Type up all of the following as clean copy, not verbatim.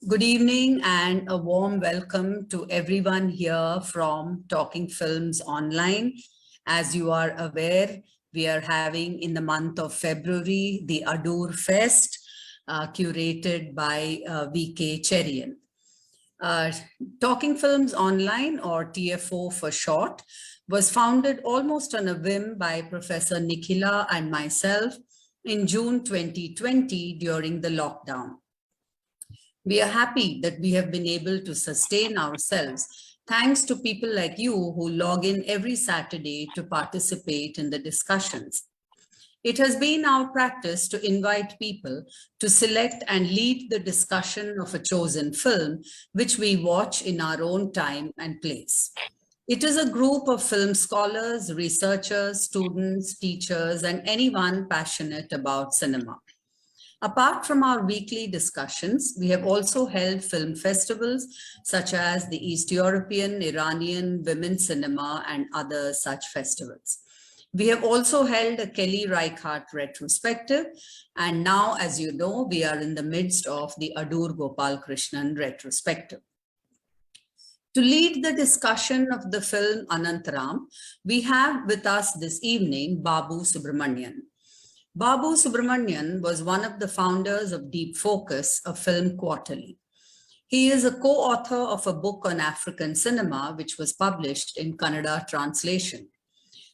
Good evening and a warm welcome to everyone here from Talking Films Online. As you are aware, we are having in the month of February the Adoor Fest, curated by VK Cherian. Uh, Talking Films Online, or TFO for short, was founded almost on a whim by Professor Nikhila and myself in June 2020 during the lockdown. We are happy that we have been able to sustain ourselves thanks to people like you who log in every Saturday to participate in the discussions. It has been our practice to invite people to select and lead the discussion of a chosen film, which we watch in our own time and place. It is a group of film scholars, researchers, students, teachers, and anyone passionate about cinema. Apart from our weekly discussions, we have also held film festivals such as the East European, Iranian, Women's Cinema, and other such festivals. We have also held a Kelly Reichardt retrospective, and now, as you know, we are in the midst of the Adoor Gopal Krishnan retrospective. To lead the discussion of the film ANANTARAM, we have with us this evening Babu Subramanian. Babu Subramanian was one of the founders of Deep Focus, a film quarterly. He is a co-author of a book on African cinema, which was published in Kannada translation.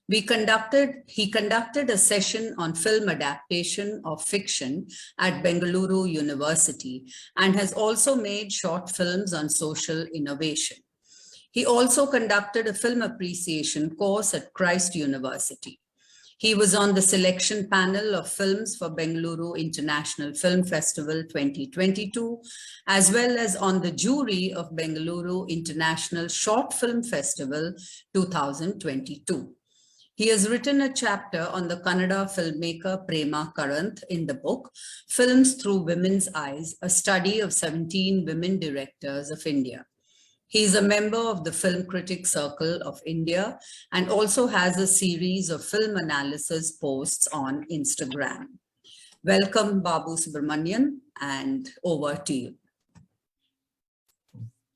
He conducted a session on film adaptation of fiction at Bengaluru University and has also made short films on social innovation. He also conducted a film appreciation course at Christ University. He was on the selection panel of films for Bengaluru International Film Festival 2022, as well as on the jury of Bengaluru International Short Film Festival 2022. He has written a chapter on the Kannada filmmaker Prema Karanth in the book, Films Through Women's Eyes, a study of 17 women directors of India. He is a member of the Film Critics Circle of India and also has a series of film analysis posts on Instagram. Welcome, Babu Subramanian, and over to you.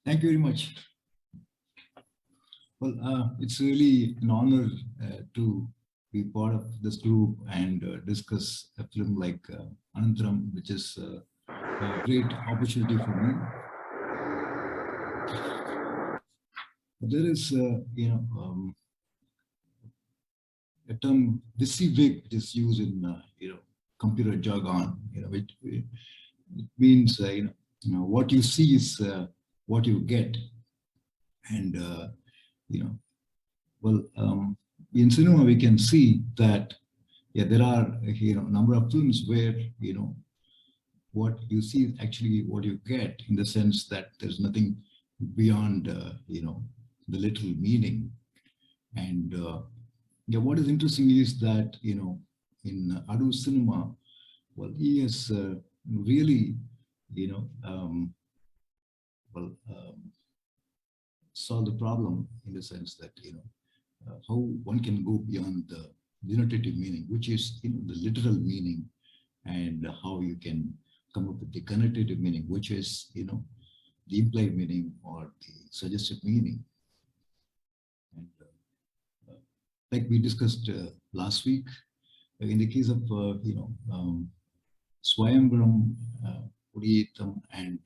Thank you very much. Well, it's really an honor to be part of this group and discuss a film like ANANTARAM, which is a great opportunity for me. There is, a term "WYSIWYG" which is used in, computer jargon. It means, what you see is what you get, and in cinema we can see that, there are a number of films where what you see is actually what you get, in the sense that there's nothing beyond the literal meaning. And what is interesting is that in Adoor cinema, well, he has really solved the problem, in the sense that how one can go beyond the denotative meaning, which is the literal meaning, and how you can come up with the connotative meaning, which is the implied meaning or the suggested meaning. And like we discussed last week, in the case of Swayamvaram, Udiyatham, and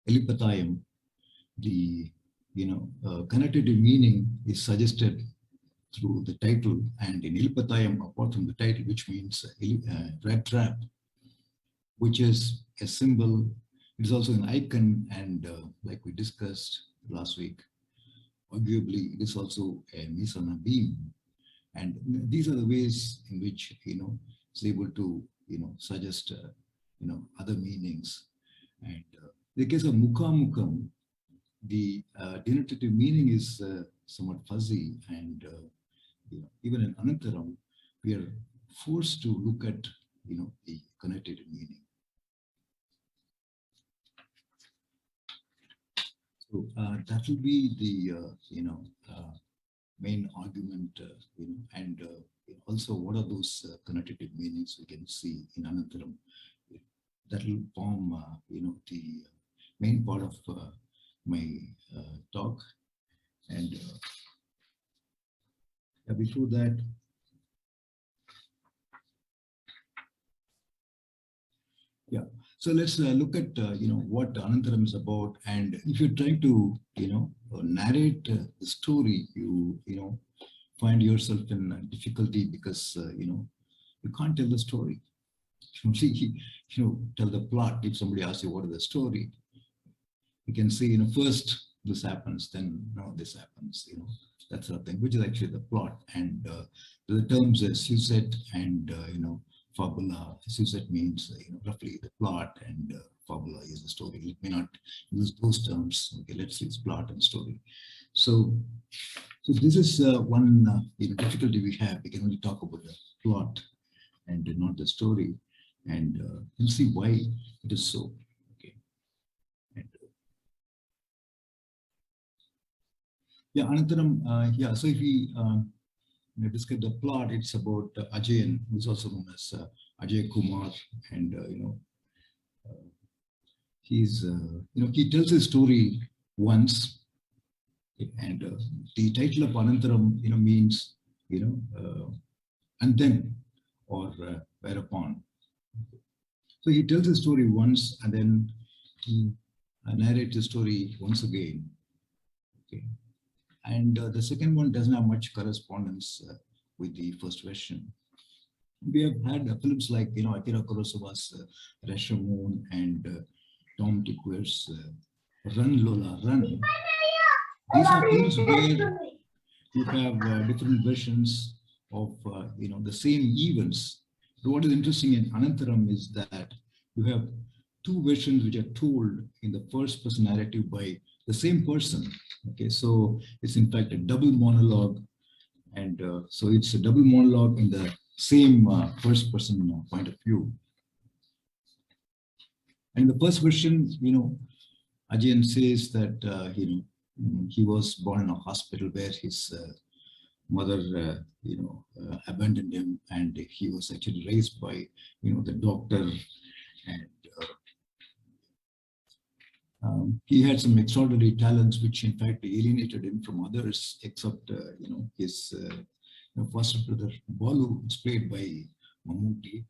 Elipatayam, the connotative meaning is suggested through the title, and in Elipatayam, apart from the title, which means rat trap, which is a symbol. It is also an icon, and like we discussed last week, arguably it is also a Misana beam. And these are the ways in which it's able to suggest other meanings. And in the case of Mukhamukam, the denotative meaning is somewhat fuzzy, and even in ANANTARAM, we are forced to look at the connotative meaning. So that will be the main argument, and also what are those connotative meanings we can see in ANANTARAM. that will form, the main part of my talk. And before that, so let's look at what Anantaram is about. And if you're trying to narrate the story, you find yourself in difficulty because you can't tell the story. You only tell the plot. If somebody asks you what is the story, you can say first this happens, then this happens, that sort of thing, which is actually the plot. And the terms sujet and fabula. Sujet means roughly the plot, and fabula is the story. It may not use those terms. Okay, let's use plot and story. So this is one difficulty we have. We can only talk about the plot and not the story, and you'll see why it is so. Okay, and Anantaram. So if we describe the plot, it's about Ajayan, who's also known as Ajay Kumar, and he's he tells his story once, and the title of Anantaram means and then, or whereupon. So he tells his story once, and then he narrates the story once again. Okay, and the second one doesn't have much correspondence with the first version. We have had films like Akira Kurosawa's Rashomon and Tom Tickwer's Run Lola Run. These are films where you have different versions of the same events. But what is interesting in Anantaram is that you have two versions which are told in the first person narrative by the same person. Okay, so it's in fact a double monologue, and so it's a double monologue in the same first person point of view. And the first version, Ajayan says that he was born in a hospital where his mother abandoned him, and he was actually raised by the doctor, and he had some extraordinary talents which in fact alienated him from others, except his foster brother Balu, is played by Mammootty.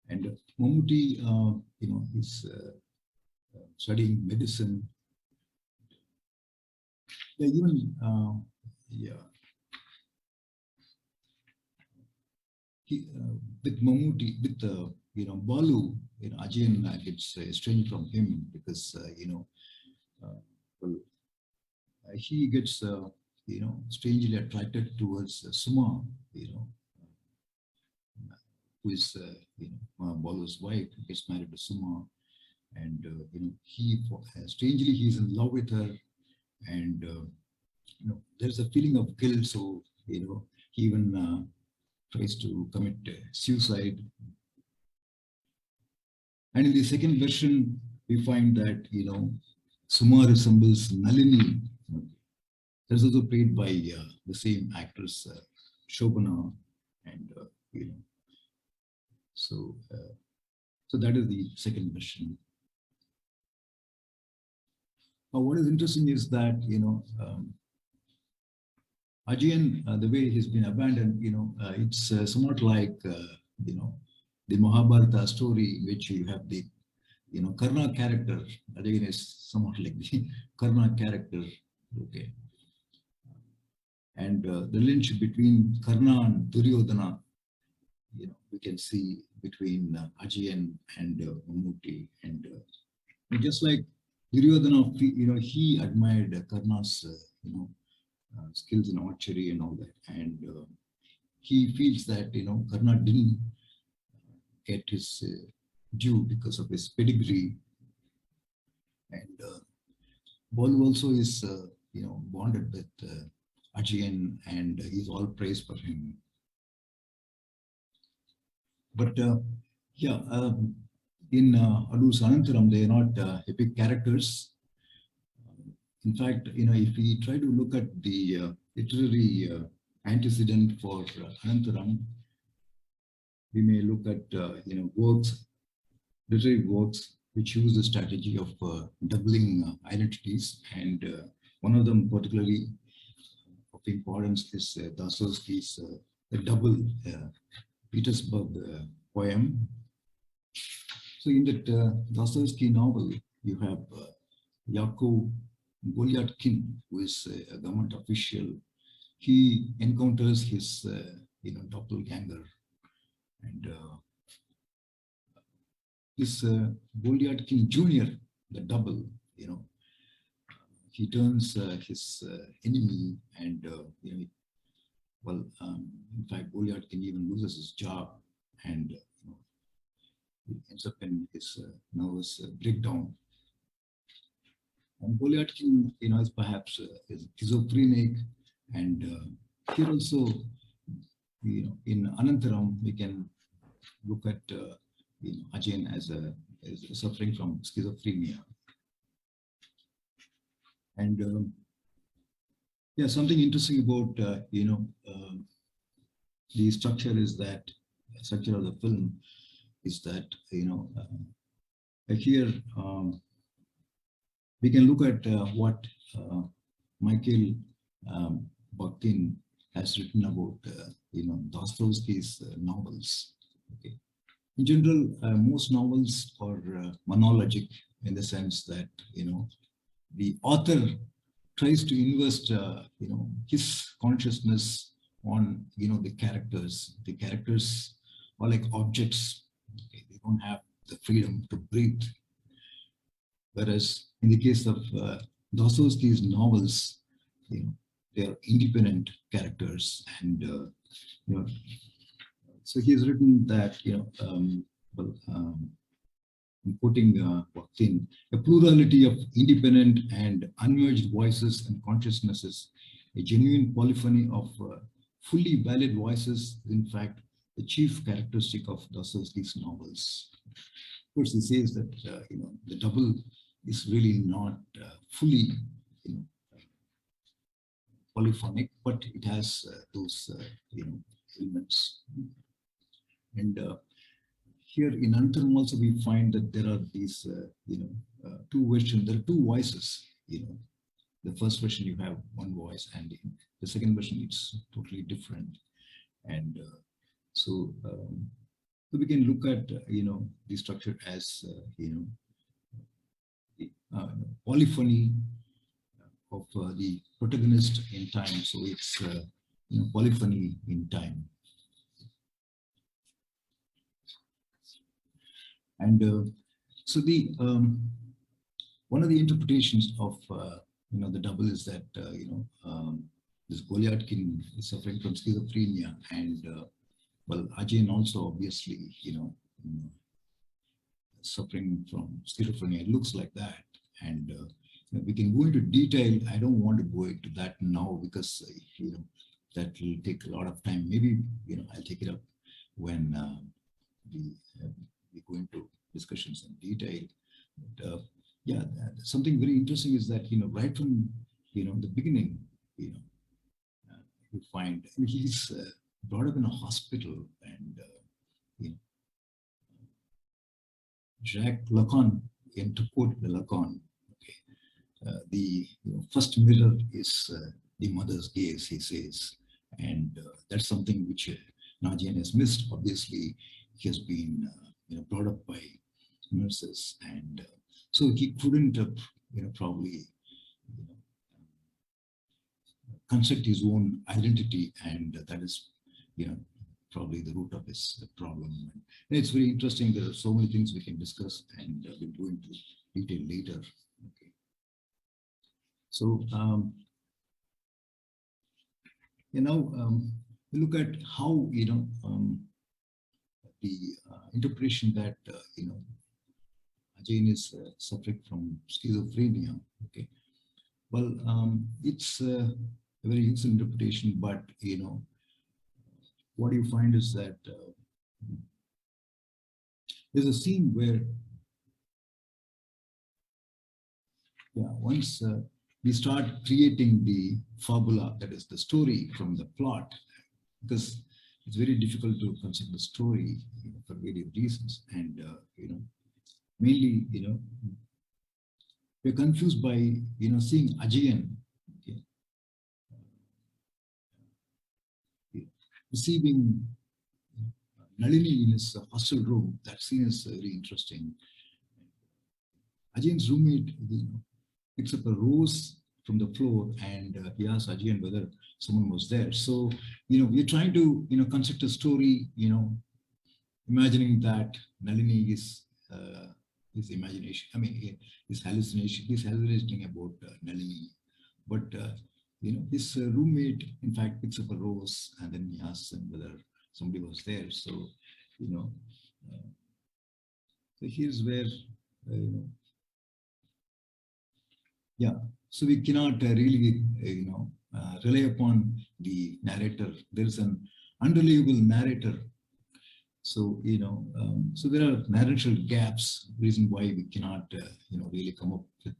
And Mammootty is studying medicine. Even with Mammootty, with Balu, Ajayan gets estranged from him because he gets strangely attracted towards Suma, who is Balu's wife, who gets married to Suma, and he strangely he's in love with her, and there's a feeling of guilt, so he even tries to commit suicide. And in the second version, we find that Suma resembles Nalini. That's also played by the same actress, Shobana, and so that is the second version. Now, what is interesting is that Ajayan, the way he's been abandoned, it's somewhat like the Mahabharata story, in which you have the Karna character. Ajayan is somewhat like the Karna character. Okay. And the relationship between Karna and Duryodhana, we can see between Ajayan and Mammootty. And just like Duryodhana, he admired Karna's, skills in archery and all that. And he feels that, Karna didn't get his due because of his pedigree. And Balu also is, bonded with Ajayan, and he's all praise for him. But in Adoor's Anantaram, they are not epic characters. In fact, if we try to look at the literary antecedent for Anantaram, we may look at works, literary works which use the strategy of doubling identities, and one of them particularly of importance is Dostoevsky's The Double Petersburg poem. So in that Dostoevsky novel, you have Yakov Golyatkin, who is a government official. He encounters his doppelganger, and this Golyatkin Jr., the double, he turns his enemy, and in fact, Golyatkin even loses his job, and he ends up in his nervous breakdown. And Golyatkin, is perhaps is schizophrenic, and here also, in Anantaram, we can look at Ajay as suffering from schizophrenia. And yeah, something interesting about the structure is that structure of the film is that here we can look at what Michael Bakhtin has written about Dostoevsky's novels. Okay. In general, most novels are monologic in the sense that the author tries to invest his consciousness on the characters. The characters are like objects. Okay. They don't have the freedom to breathe. Whereas in the case of Dostoevsky's novels, they are independent characters, and so he has written that I'm quoting Bakhtin, a plurality of independent and unmerged voices and consciousnesses, a genuine polyphony of fully valid voices, is in fact the chief characteristic of Dostoevsky's novels. Of course, he says that the double is really not fully polyphonic, but it has those elements. And here in Anantaram also we find that there are these two versions. There are two voices. The first version you have one voice, and in the second version it's totally different. And so we can look at the structure as polyphony of the protagonist in time. So it's polyphony in time. And so the one of the interpretations of the double is that this Golyatkin is suffering from schizophrenia, and Ajay also obviously suffering from schizophrenia. It looks like that, and we can go into detail. I don't want to go into that now because that will take a lot of time. Maybe I'll take it up when we go into discussions in detail. But yeah, something very interesting is that right from the beginning, you find he's brought up in a hospital, and Jacques Lacan, and to quote the Lacan, the first mirror is the mother's gaze, he says, and that's something which Nagian has missed. Obviously, he has been brought up by nurses, and so he couldn't probably construct his own identity, and that is probably the root of his problem. And it's very interesting. There are so many things we can discuss, and we'll go into detail later. Okay. So we look at how the interpretation that Ajay is suffering from schizophrenia. Okay, well, it's a very useful interpretation, but what you find is that there's a scene where, once we start creating the fabula, that is the story from the plot, because it's very difficult to construct the story, for various reasons. And, mainly, we're confused by, seeing Ajayan, okay, receiving Nalini in his hostel room. That scene is very interesting. Ajayan's roommate, picks up a rose from the floor, and he asks Ajayan whether someone was there. So, we're trying to, construct a story, imagining that Nalini is his imagination. I mean, his hallucination. He's hallucinating about Nalini, but his roommate, in fact, picks up a rose, and then he asks him whether somebody was there. So, so here's where, yeah. So we cannot really, rely upon the narrator. There is an unreliable narrator. So, so there are narrative gaps, reason why we cannot, really come up with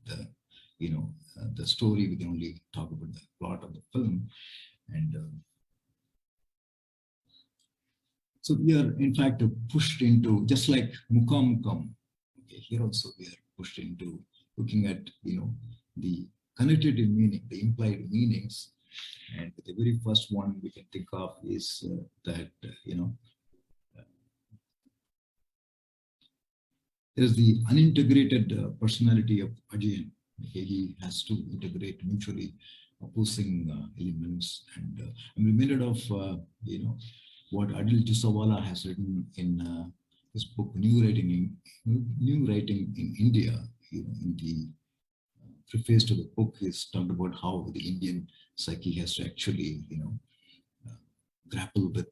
the story. We can only talk about the plot of the film. And so we are, in fact, pushed into, just like Mukam Mukam, okay, here also we are pushed into looking at, the connected meaning, the implied meanings. And the very first one we can think of is that, there is the unintegrated personality of Ajayan. Okay, he has to integrate mutually opposing elements. And I'm reminded of, what Adil Tisawala has written in his book, New Writing in India. In the preface to the book is talked about how the Indian psyche has to actually, grapple with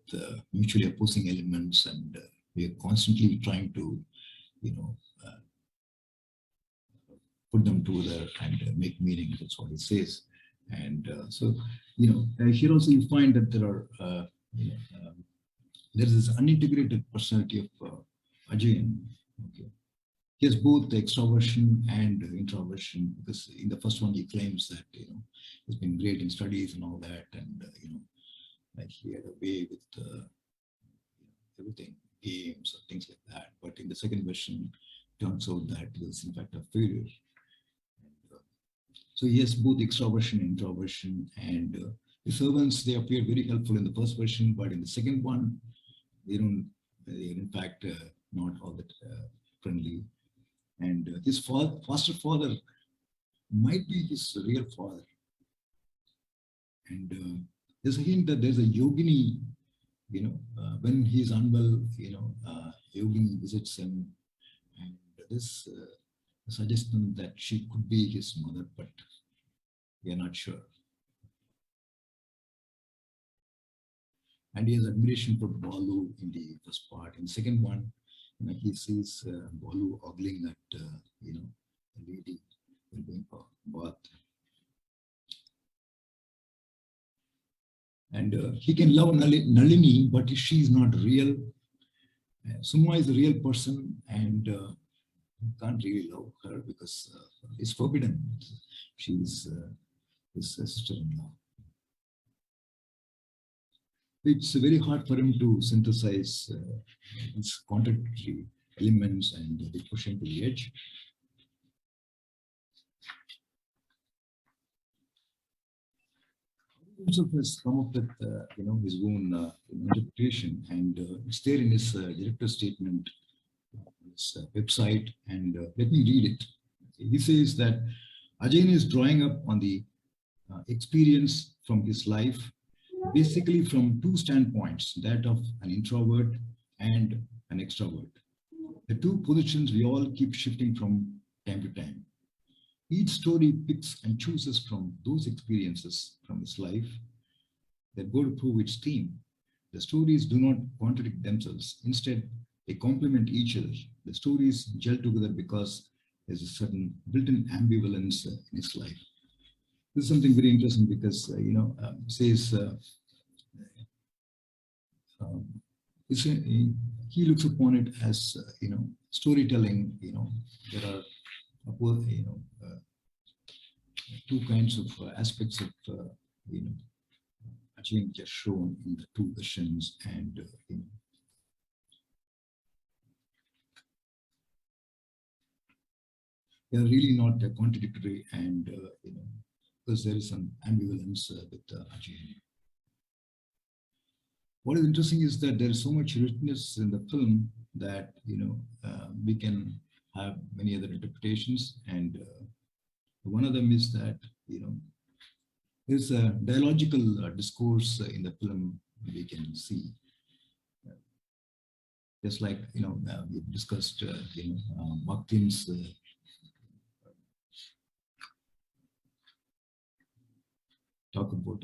mutually opposing elements, and we are constantly trying to, put them together and make meaning. That's what he says. And so, here also you find that there are, there is this unintegrated personality of Ajayan. Okay. He has both extroversion and introversion, because in the first one he claims that he's been great in studies and all that, and like he had a way with everything, games or things like that. But in the second version, it turns out that he was in fact a failure. And, so he has both extroversion and introversion, and the servants, they appear very helpful in the first version, but in the second one, they're in fact not all that friendly. And his foster father might be his real father. And there's a hint that there's a yogini, when he's unwell, yogini visits him, and this suggestion that she could be his mother, but we are not sure. And he has admiration for Balu in the first part. In the second one, he sees Balu ogling at, a lady going for bath. And he can love Nalini, but she is not real. Suma is a real person, and can't really love her because it's forbidden. She is his sister-in-law. It's very hard for him to synthesize these contradictory elements, and they push him to the edge. Himself has come up with his own interpretation, and it's there in his director's statement, his website, and let me read it. He says that Ajayan is drawing up on the experience from his life, basically from two standpoints, that of an introvert and an extrovert. The two positions we all keep shifting from time to time. Each story picks and chooses from those experiences from his life that go to prove its theme. The stories do not contradict themselves. Instead, they complement each other. The stories gel together because there's a certain built-in ambivalence in his life. This is something very interesting because, says, he looks upon it as, storytelling. There are, two kinds of aspects of, Ajay just shown in the two versions, and they are really not contradictory, and because there is some ambivalence with Ajay. What is interesting is that there is so much richness in the film that we can have many other interpretations, and one of them is that there's a dialogical discourse in the film we can see. Just like we discussed, Bakhtin's talk about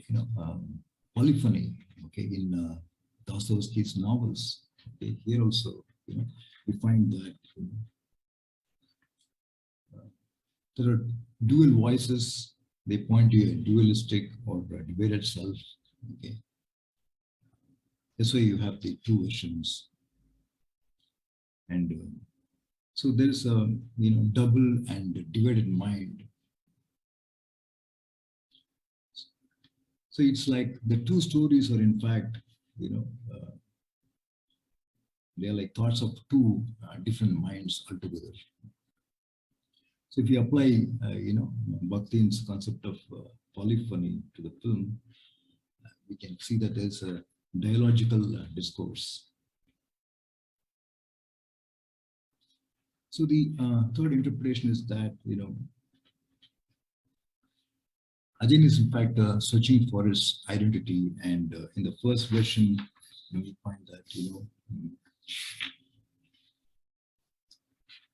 polyphony. Okay, in Dostoevsky's novels. Okay, here also we find that there are dual voices. They point to a dualistic or a divided self. Okay, that's why you have the two versions, and so there is a double and divided mind. So it's like the two stories are in fact they are like thoughts of two different minds altogether. So if you apply Bakhtin's concept of polyphony to the film, we can see that there's a dialogical discourse. So the third interpretation is that Ajay is in fact searching for his identity, and in the first version, we find that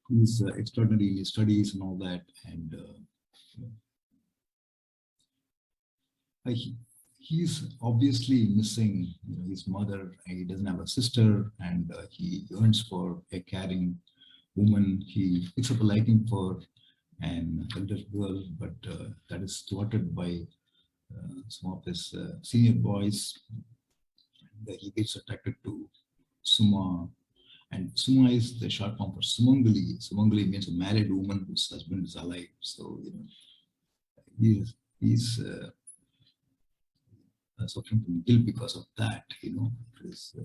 he's extraordinary in his studies and all that, and he's obviously missing his mother. He doesn't have a sister, and he yearns for a caring woman. He picks up a liking for an elder girl, but that is thwarted by some of his senior boys. And he gets attracted to Suma, and Suma is the short form for Sumangali. Sumangali means a married woman whose husband is alive. So he's suffering from guilt because of that. His,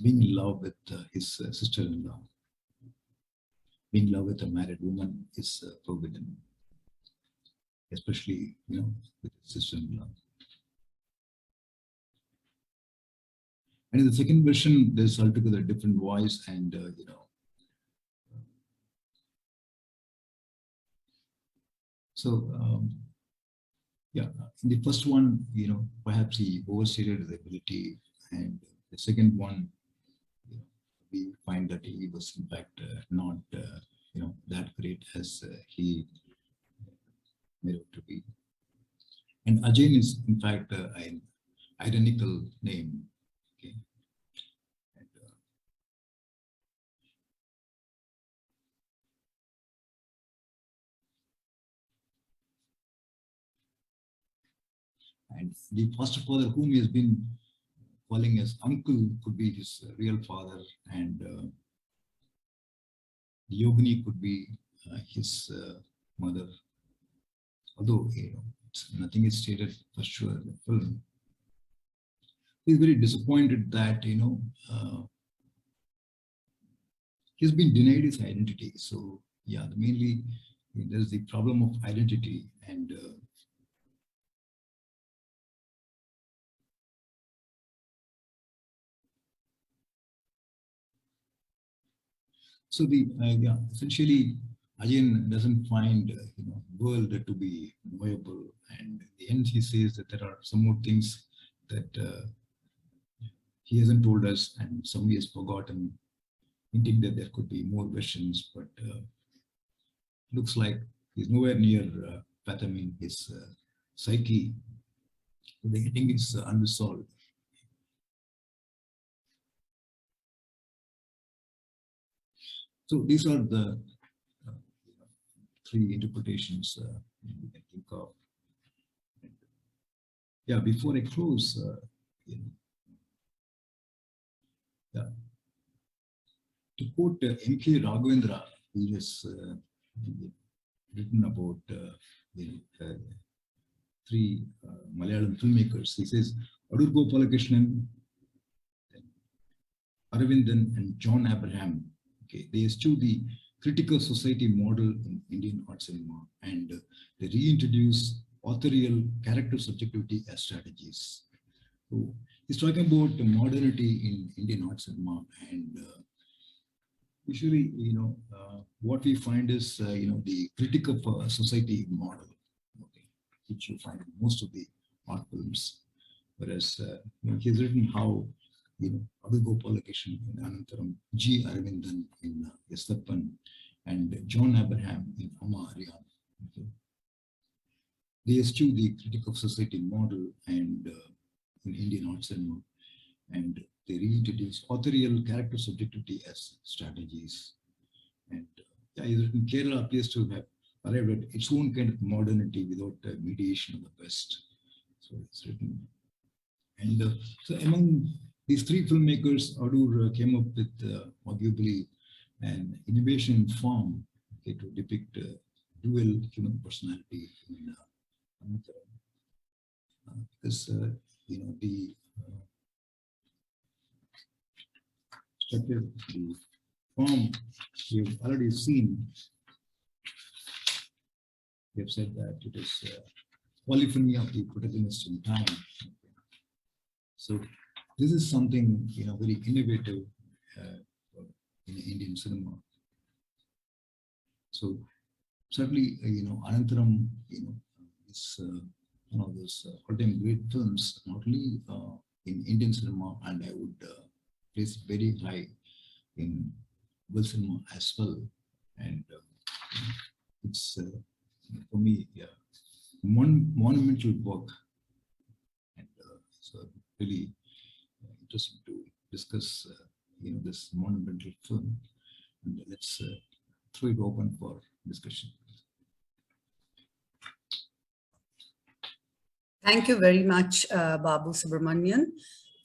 being in love with his sister-in-law. Being in love with a married woman is forbidden, especially with his sister-in-law. And in the second version, there's altogether a different voice, and so yeah, in the first one, perhaps he overstated his ability, and the second one, we find that he was in fact not that great as he made out to be. And Ajay is in fact an ironical name. Okay. And the foster father whom he has been calling as uncle could be his real father, and the yogini could be his mother. Although nothing is stated for sure in the film. He's very disappointed that he's been denied his identity. So yeah, mainly there's the problem of identity, and so the essentially Ajay doesn't find world to be knowable, and in the end he says that there are some more things that he hasn't told us, and somebody has forgotten, hinting that there could be more versions, but looks like he's nowhere near fathoming his psyche. So the ending is unresolved. So these are the three interpretations we can think of. Yeah, before I close, yeah, to quote M.K. Raghavendra, who has written about three Malayalam filmmakers. He says Adoor Gopalakrishnan, Aravindan, and John Abraham. Okay, they eschew the critical society model in Indian art cinema, and they reintroduce authorial character subjectivity as strategies. So he's talking about the modernity in Indian art cinema, and usually, what we find is, the critic of society model, okay, which you find in most of the art films. Whereas, he's written how, Adoor Gopalakrishnan in Anantaram, G. Aravindan in Yestappan, and John Abraham in Amma Aryan. Okay. They eschew the critic of society model and in Indian art cinema, and they reintroduce authorial character subjectivity as strategies. And Kerala appears to have arrived at its own kind of modernity without mediation of the West. So it's written. And so among these three filmmakers, Adoor came up with arguably an innovation form, okay, to depict dual human personality in because the structure, the form we've already seen. We have said that it is polyphony of the protagonist in time. So this is something very innovative in Indian cinema. So certainly, Anantaram, is one of those all-time great films, not only in Indian cinema, and I would place it very high in world cinema as well. And it's for me, one monumental work, and so really interesting to discuss, this monumental film. And let's throw it open for discussion. Thank you very much, Babu Subramanian,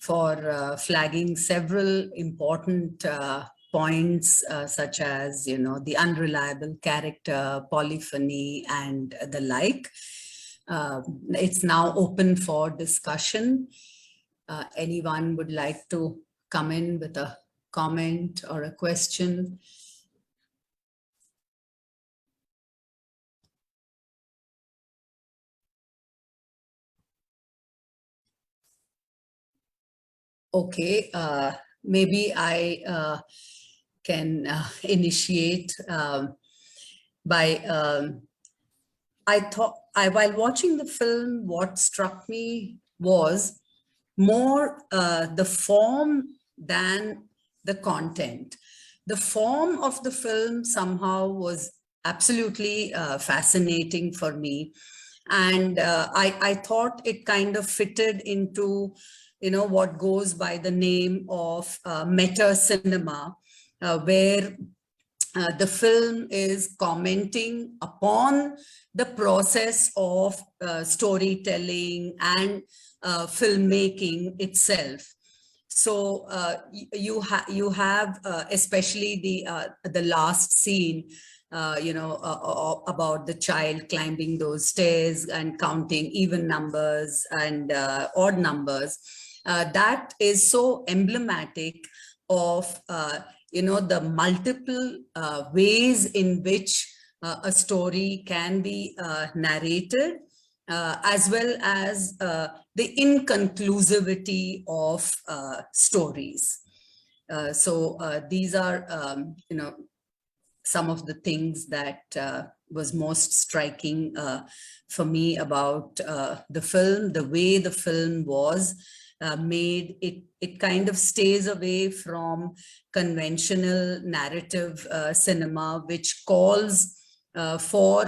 for flagging several important points such as, the unreliable character, polyphony, and the like. It's now open for discussion. Anyone would like to come in with a comment or a question? Okay, maybe I can initiate by, while watching the film, what struck me was more the form than the content. The form of the film somehow was absolutely fascinating for me. And I thought it kind of fitted into, what goes by the name of meta cinema, where the film is commenting upon the process of storytelling and filmmaking itself. So you have especially the last scene, about the child climbing those stairs and counting even numbers and odd numbers. That is so emblematic of the multiple ways in which a story can be narrated, as well as the inconclusivity of stories. So these are, some of the things that was most striking for me about the film. The way the film was made, it kind of stays away from conventional narrative cinema, which calls for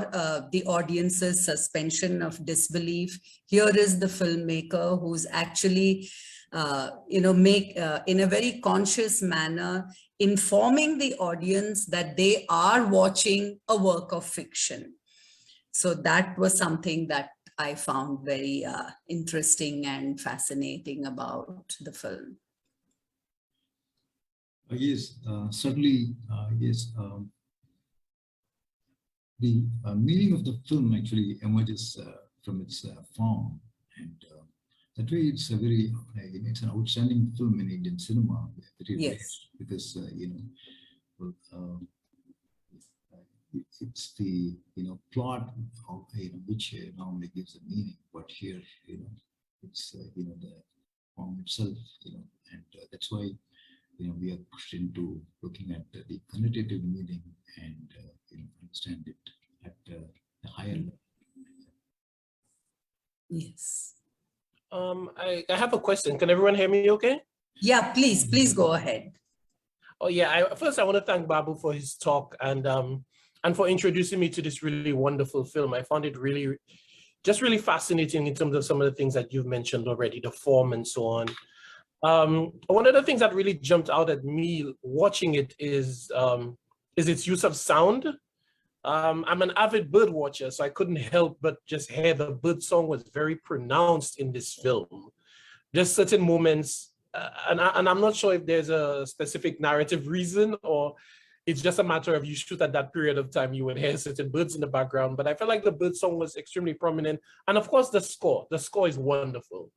the audience's suspension of disbelief. Here is the filmmaker who's actually, in a very conscious manner, informing the audience that they are watching a work of fiction. So that was something that I found very interesting and fascinating about the film. Yes, certainly, yes. The meaning of the film actually emerges from its form. And that way, it's a very, it's an outstanding film in Indian cinema. Very rare, Yes. because well, it's the plot of, which normally gives a meaning, but here it's the form itself, and that's why we are pushed into looking at the connotative meaning and understand it at a higher level. Yes. I have a question. Can everyone hear me okay? Yeah, please go ahead. Oh yeah, first I want to thank Babu for his talk and for introducing me to this really wonderful film. I found it really fascinating in terms of some of the things that you've mentioned already, the form and so on. One of the things that really jumped out at me watching it is its use of sound. I'm an avid bird watcher, so I couldn't help but just hear the bird song was very pronounced in this film. Just certain moments, and I'm not sure if there's a specific narrative reason or it's just a matter of you shoot at that period of time, you would hear certain birds in the background, but I felt like the bird song was extremely prominent. And of course, the score is wonderful.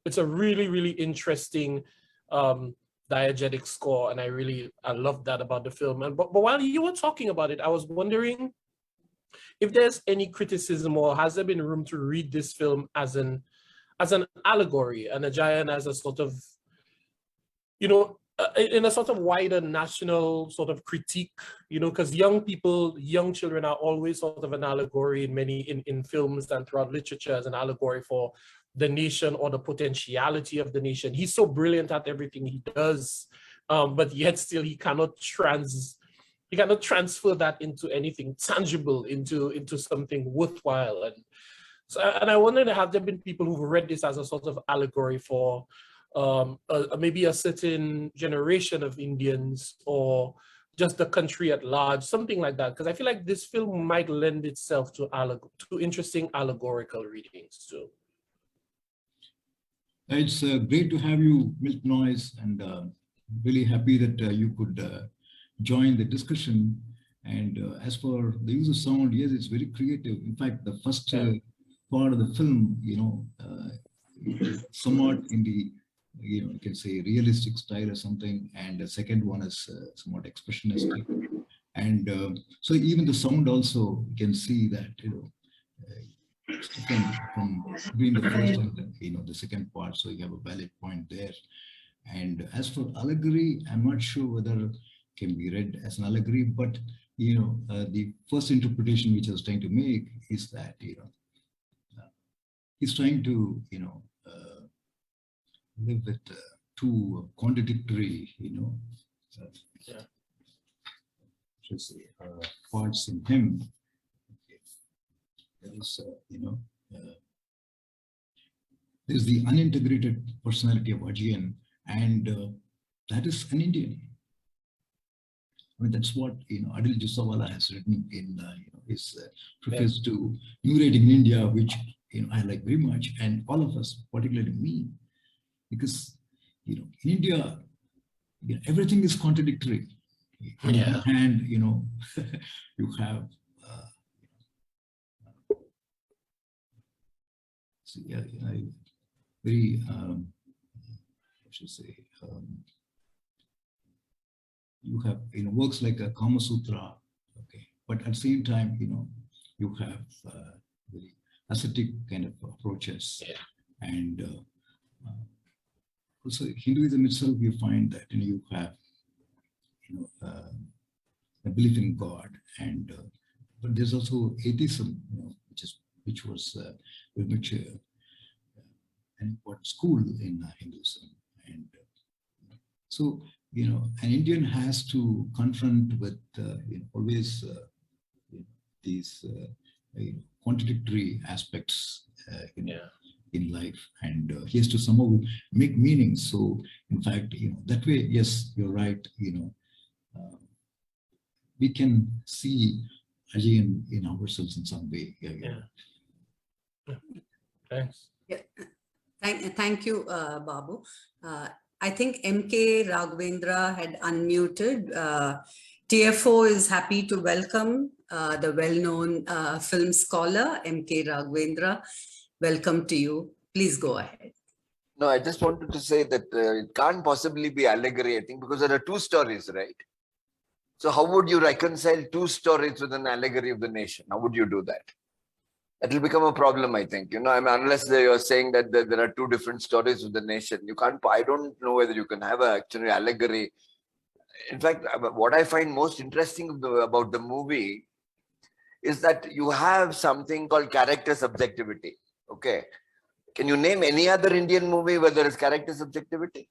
It's a really, really interesting diegetic score, and I love that about the film. But while you were talking about it, I was wondering if there's any criticism or has there been room to read this film as an allegory and Ajayan as a sort of, in a sort of wider national sort of critique, because young children are always sort of an allegory in films and throughout literature as an allegory for the nation or the potentiality of the nation. He's so brilliant at everything he does, but yet still he cannot transfer that into anything tangible, into something worthwhile. And I wonder, have there been people who've read this as a sort of allegory for maybe a certain generation of Indians or just the country at large, something like that? Because I feel like this film might lend itself to interesting allegorical readings too. It's great to have you, Milk Noise, and really happy that you could join the discussion. And as for the use of sound, yes, it's very creative. In fact, the first part of the film, somewhat in the, you can say realistic style or something, and the second one is somewhat expressionistic. And so even the sound also, you can see that, from between the first and the second part, so you have a valid point there. And as for allegory, I'm not sure whether it can be read as an allegory, but the first interpretation which I was trying to make is that he's trying to live with two contradictory parts in him. There is there's the unintegrated personality of Ajayan, and that is an Indian. I mean, that's what Adil Jusawala has written in his preface to New Writing in India, which I like very much, and all of us, particularly me, because in India, everything is contradictory. On the one hand, you have very I should say you have works like a Kama Sutra, okay, but at the same time you have very ascetic kind of approaches, and also Hinduism itself, you find that you have a belief in God, and but there's also atheism, which was very much an important school in Hinduism, and so an Indian has to confront with always these contradictory aspects in life, and he has to somehow make meaning. So in fact, that way, yes, you're right. We can see Ajayan in ourselves in some way. Thanks. Thank you, Babu. I think MK Raghavendra had unmuted. TFO is happy to welcome the well-known film scholar, M.K. Raghvendra. Welcome to you. Please go ahead. No, I just wanted to say that it can't possibly be allegory, I think, because there are two stories, right? So how would you reconcile two stories with an allegory of the nation? How would you do that? That will become a problem, I think. You know, I mean, unless you're saying that there are two different stories of the nation, you can't. I don't know whether you can have a actually allegory. In fact, what I find most interesting about the movie is that you have something called character subjectivity. Okay. Can you name any other Indian movie where there is character subjectivity?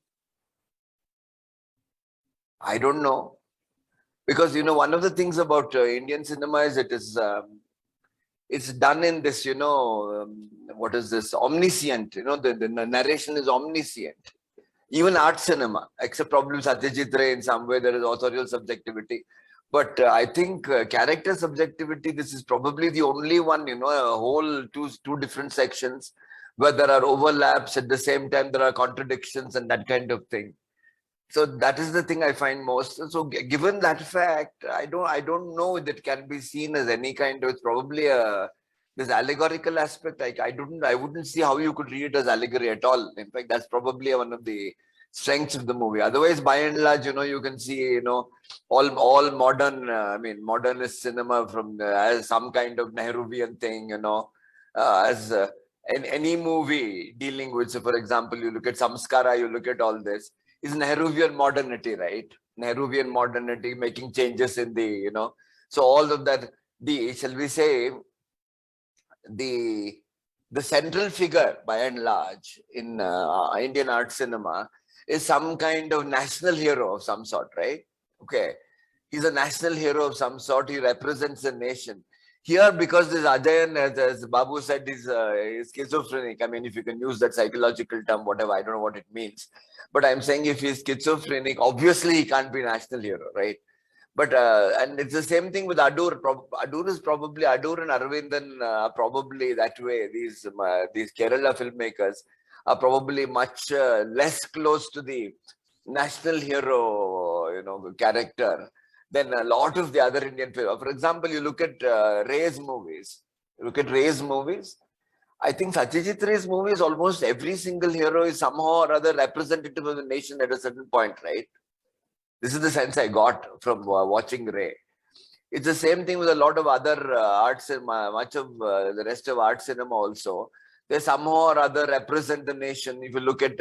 I don't know. Because, you know, one of the things about Indian cinema is it's done in this, you know, what is this? Omniscient. You know, the narration is omniscient. Even art cinema, except probably Satyajit Ray in some way, there is authorial subjectivity. But I think character subjectivity, this is probably the only one, you know, a whole two different sections where there are overlaps, at the same time there are contradictions and that kind of thing. So that is the thing I find most. So given that fact, I don't know that can be seen as any kind of, it's probably this allegorical aspect. I wouldn't see how you could read it as allegory at all. In fact, that's probably one of the strengths of the movie. Otherwise, by and large, you know, you can see, you know, all modern, I mean, modernist cinema from as some kind of Nehruvian thing, you know, as in any movie dealing with, so for example, you look at Samskara, you look at all this, is Nehruvian modernity, right? Nehruvian modernity, making changes in the, you know, so all of that, shall we say, the central figure by and large in Indian art cinema is some kind of national hero of some sort, right? Okay. He's a national hero of some sort. He represents the nation. Here, because this Ajayan, as Babu said, is schizophrenic. I mean, if you can use that psychological term, whatever, I don't know what it means. But I'm saying if he's schizophrenic, obviously he can't be a national hero, right? But and it's the same thing with Adoor. Adoor is probably, Adoor and Arvindan probably that way. These Kerala filmmakers are probably much less close to the national hero, you know, character than a lot of the other Indian films. For example, you look at Ray's movies. You look at Ray's movies. I think Satyajit Ray's movies, almost every single hero is somehow or other representative of the nation at a certain point, right? This is the sense I got from watching Ray. It's the same thing with a lot of other arts, much of the rest of art cinema also. They somehow or other represent the nation. If you look at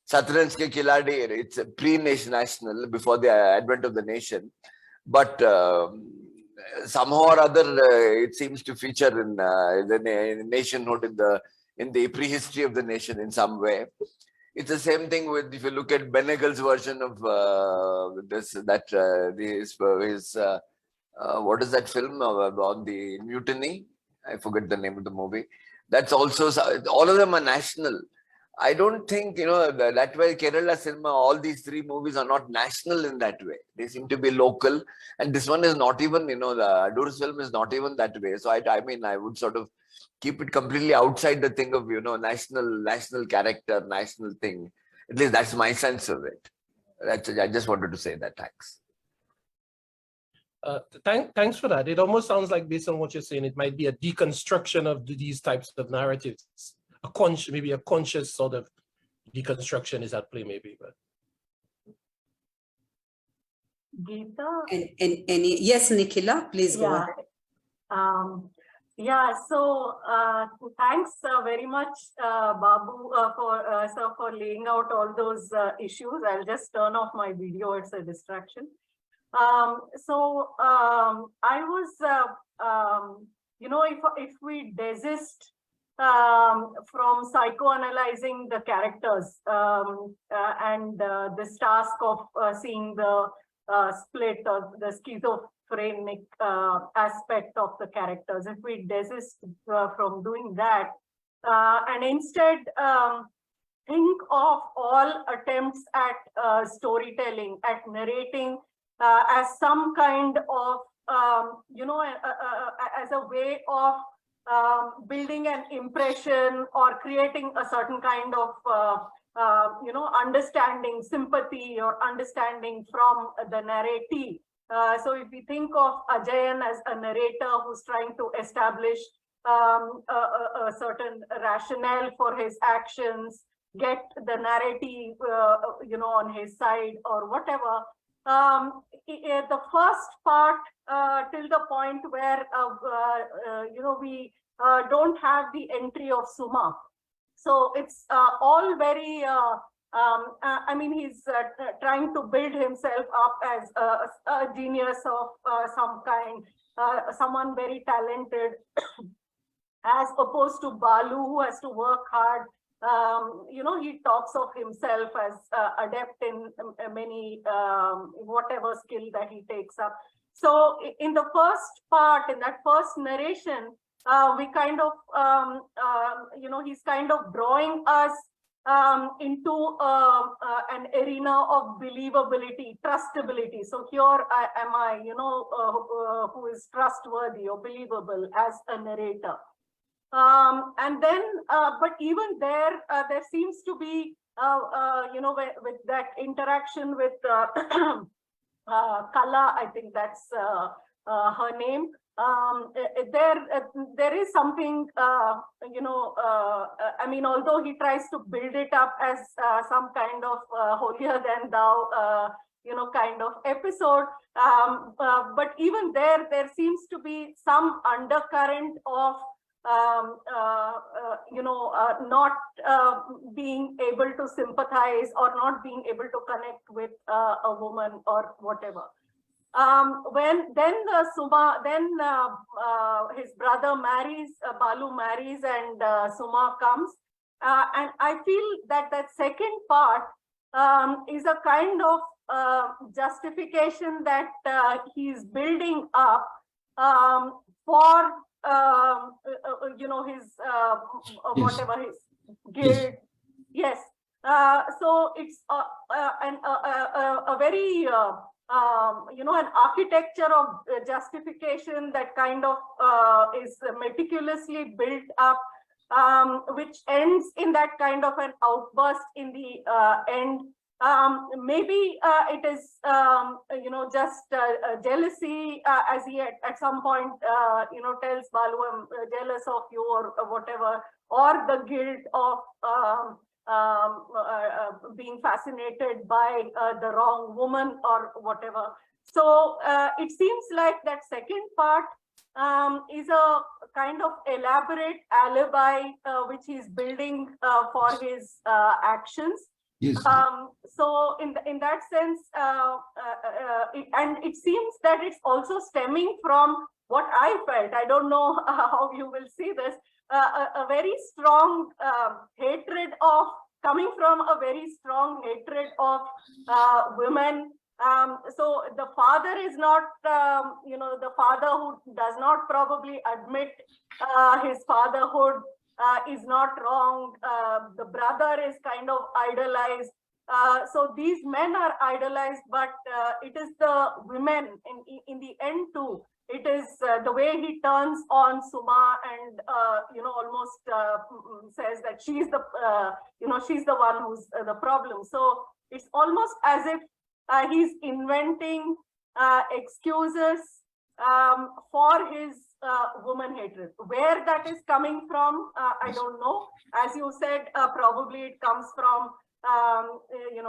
Satranj Ke Khiladi, it's pre-national, before the advent of the nation. But somehow or other, it seems to feature in the nationhood, in the prehistory of the nation in some way. It's the same thing with, if you look at Benegal's version of what is that film on the mutiny? I forget the name of the movie. That's also, all of them are national. I don't think, you know, that way Kerala cinema, all these three movies are not national in that way. They seem to be local. And this one is not even, you know, the Adoor's film is not even that way. So I mean, I would sort of keep it completely outside the thing of, you know, national character, national thing. At least that's my sense of it. I just wanted to say that. Thanks. Thanks for that. It almost sounds like, based on what you're saying, it might be a deconstruction of these types of narratives. Maybe a conscious sort of deconstruction is at play, maybe. But Geeta? Yes, Nikhila, please go ahead. Yeah, so thanks very much, Babu, for laying out all those issues. I'll just turn off my video, it's a distraction. I was, you know, if we desist from psychoanalyzing the characters and this task of seeing the split or the schizophrenic aspect of the characters, if we desist from doing that and instead think of all attempts at storytelling, at narrating as some kind of, you know, as a way of building an impression or creating a certain kind of, you know, understanding, sympathy or understanding from the narratee. So if we think of Ajayan as a narrator who's trying to establish a certain rationale for his actions, get the narrative, on his side or whatever. The first part till the point where, we don't have the entry of Suma. So it's all very, I mean, he's trying to build himself up as a genius of some kind, someone very talented, as opposed to Balu, who has to work hard. He talks of himself as adept in many, whatever skill that he takes up. So in the first part, in that first narration, we kind of, he's kind of drawing us into an arena of believability, trustability. So here am I, who is trustworthy or believable as a narrator. And then, but even there, there seems to be, with that interaction with Kala, I think that's her name. There is something, I mean, although he tries to build it up as some kind of holier than thou, kind of episode, but even there seems to be some undercurrent of not being able to sympathize or not being able to connect with a woman or whatever. When then his brother marries, Balu marries, and Suma comes, and I feel that that second part is a kind of justification that he's building up for his whatever his guilt. Yes. So it's a very an architecture of justification that kind of is meticulously built up, which ends in that kind of an outburst in the end. Maybe it is just jealousy, as he at some point tells Balu, I'm jealous of you or whatever, or the guilt of being fascinated by the wrong woman or whatever. So it seems like that second part is a kind of elaborate alibi which he's building for his actions. Yes. So in that sense, and it seems that it's also stemming from what I felt. I don't know how you will see this. A very strong hatred of, coming from a very strong hatred of women. So the father is not, the father who does not probably admit his fatherhood is not wrong. The brother is kind of idolized. So these men are idolized, but it is the women in the end too. It is the way he turns on Suma and almost says that she's the she's the one who's the problem. So it's almost as if he's inventing excuses for his woman hatred. Where that is coming from, I don't know. As you said, probably it comes from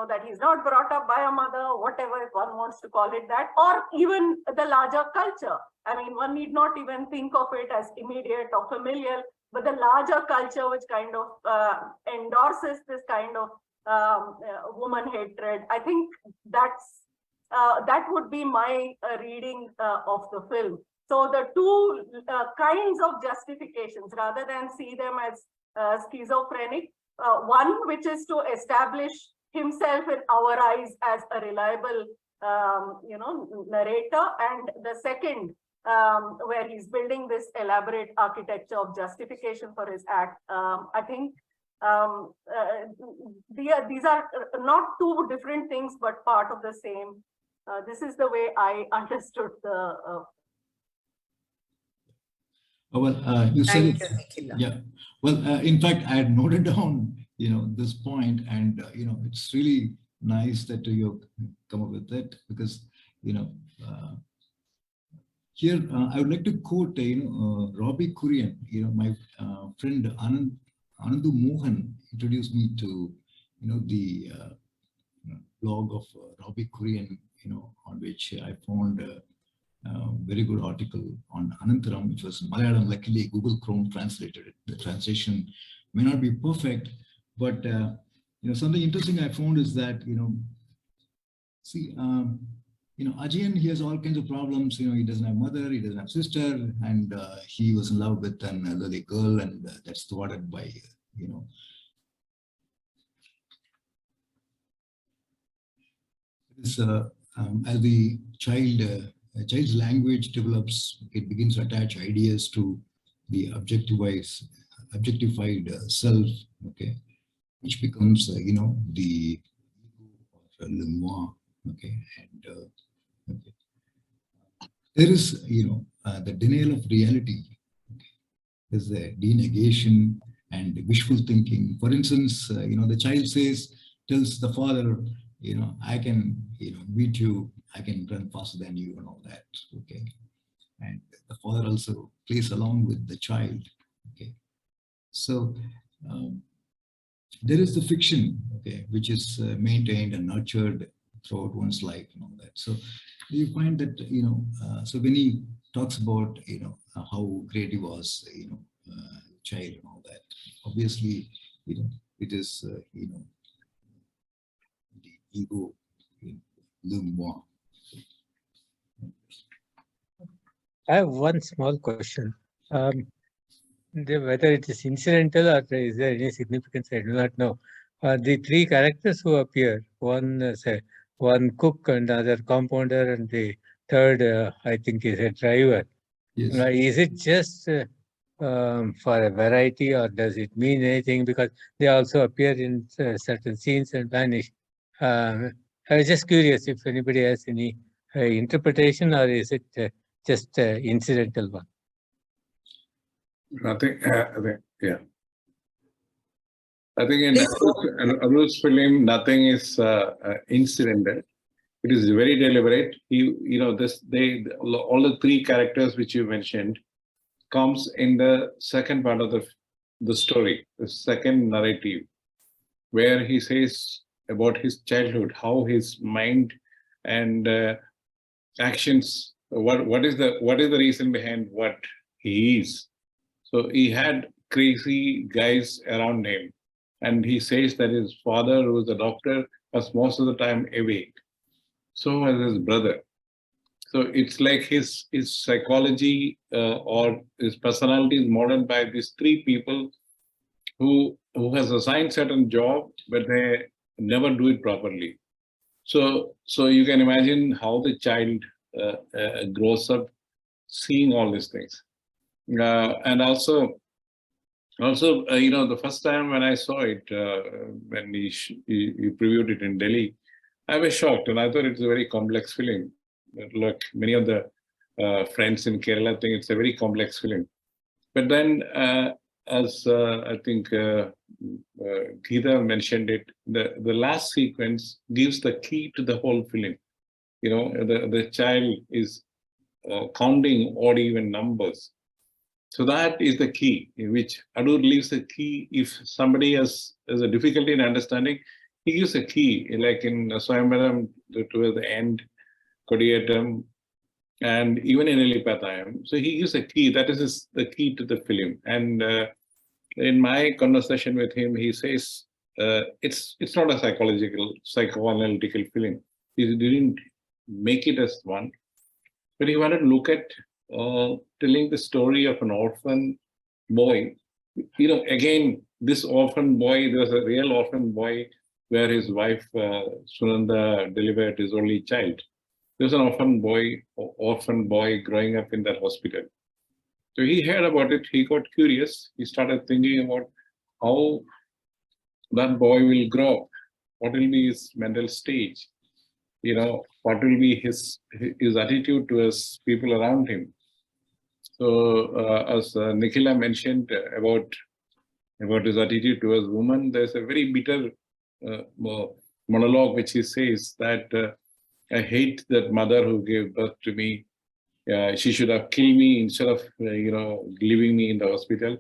that he's not brought up by a mother, whatever if one wants to call it that, or even the larger culture. I mean, one need not even think of it as immediate or familial, but the larger culture which kind of endorses this kind of woman hatred. I think that's that would be my reading of the film. So the two kinds of justifications, rather than see them as schizophrenic, one which is to establish himself in our eyes as a reliable, narrator, and the second, where he's building this elaborate architecture of justification for his act. I think these are not two different things, but part of the same. This is the way I understood the. You said Thank it. you, Nikhila. Yeah. Well, in fact, I had noted down, this point, and it's really nice that you come up with that, because you know, here I would like to quote, Robbie Cherian, my friend Anandu Mohan introduced me to, the blog of Robbie Cherian, on which I found a very good article on Anantaram, which was Malayalam. Luckily, Google Chrome translated it. The translation may not be perfect, but something interesting I found is that see, Ajayan, he has all kinds of problems. He doesn't have mother, he doesn't have sister, and he was in love with an elderly girl, and that's thwarted by this, as the child's language develops, it begins to attach ideas to the objectified self, okay, which becomes the ego of le moi, okay, and okay. There is the denial of reality, okay. There's the denegation and wishful thinking. For instance, the child tells the father, I can beat you, I can run faster than you, and all that, okay. And the father also plays along with the child, okay. So there is the fiction, okay, which is maintained and nurtured throughout one's life and all that. So you find that so when he talks about how great he was, child and all that, obviously it is the ego, le moi. I have one small question. Whether it is incidental or is there any significance, I do not know. The three characters who appear, one cook, and other compounder, and the third, I think, is a driver. Yes. Is it just for a variety, or does it mean anything? Because they also appear in certain scenes and vanish. I was just curious if anybody has any interpretation, or is it just incidental one? Nothing. Yeah. I think in Adoor's film, nothing is incidental. It is very deliberate. All the three characters which you mentioned comes in the second part of the story, the second narrative, where he says about his childhood, how his mind and actions, what is the reason behind what he is. So he had crazy guys around him, and he says that his father, who was a doctor, was most of the time awake. So was his brother. So it's like his psychology or his personality is modeled by these three people who has assigned certain job, but they never do it properly. So you can imagine how the child grows up seeing all these things. And also, the first time when I saw it, when he previewed it in Delhi, I was shocked, and I thought it's a very complex film. Like many of the friends in Kerala think it's a very complex film. But then, as I think Geeta mentioned it, the last sequence gives the key to the whole film. The child is counting odd even numbers. So that is the key, in which Adoor leaves a key. If somebody has a difficulty in understanding, he gives a key, like in Swayamvaram towards the end, Kodiyatam, and even in Ilipatayam. So he gives a key. That is the key to the film. And in my conversation with him, he says it's not a psychoanalytical film. He didn't make it as one, but he wanted to look at telling the story of an orphan boy. Again, this orphan boy, there was a real orphan boy where his wife, Sunanda, delivered his only child. There was an orphan boy growing up in that hospital. So he heard about it, he got curious, he started thinking about how that boy will grow up, what will be his mental stage, what will be his attitude towards people around him. So as Nikhila mentioned about his attitude towards women, there's a very bitter monologue which he says that I hate that mother who gave birth to me. She should have killed me instead of, leaving me in the hospital,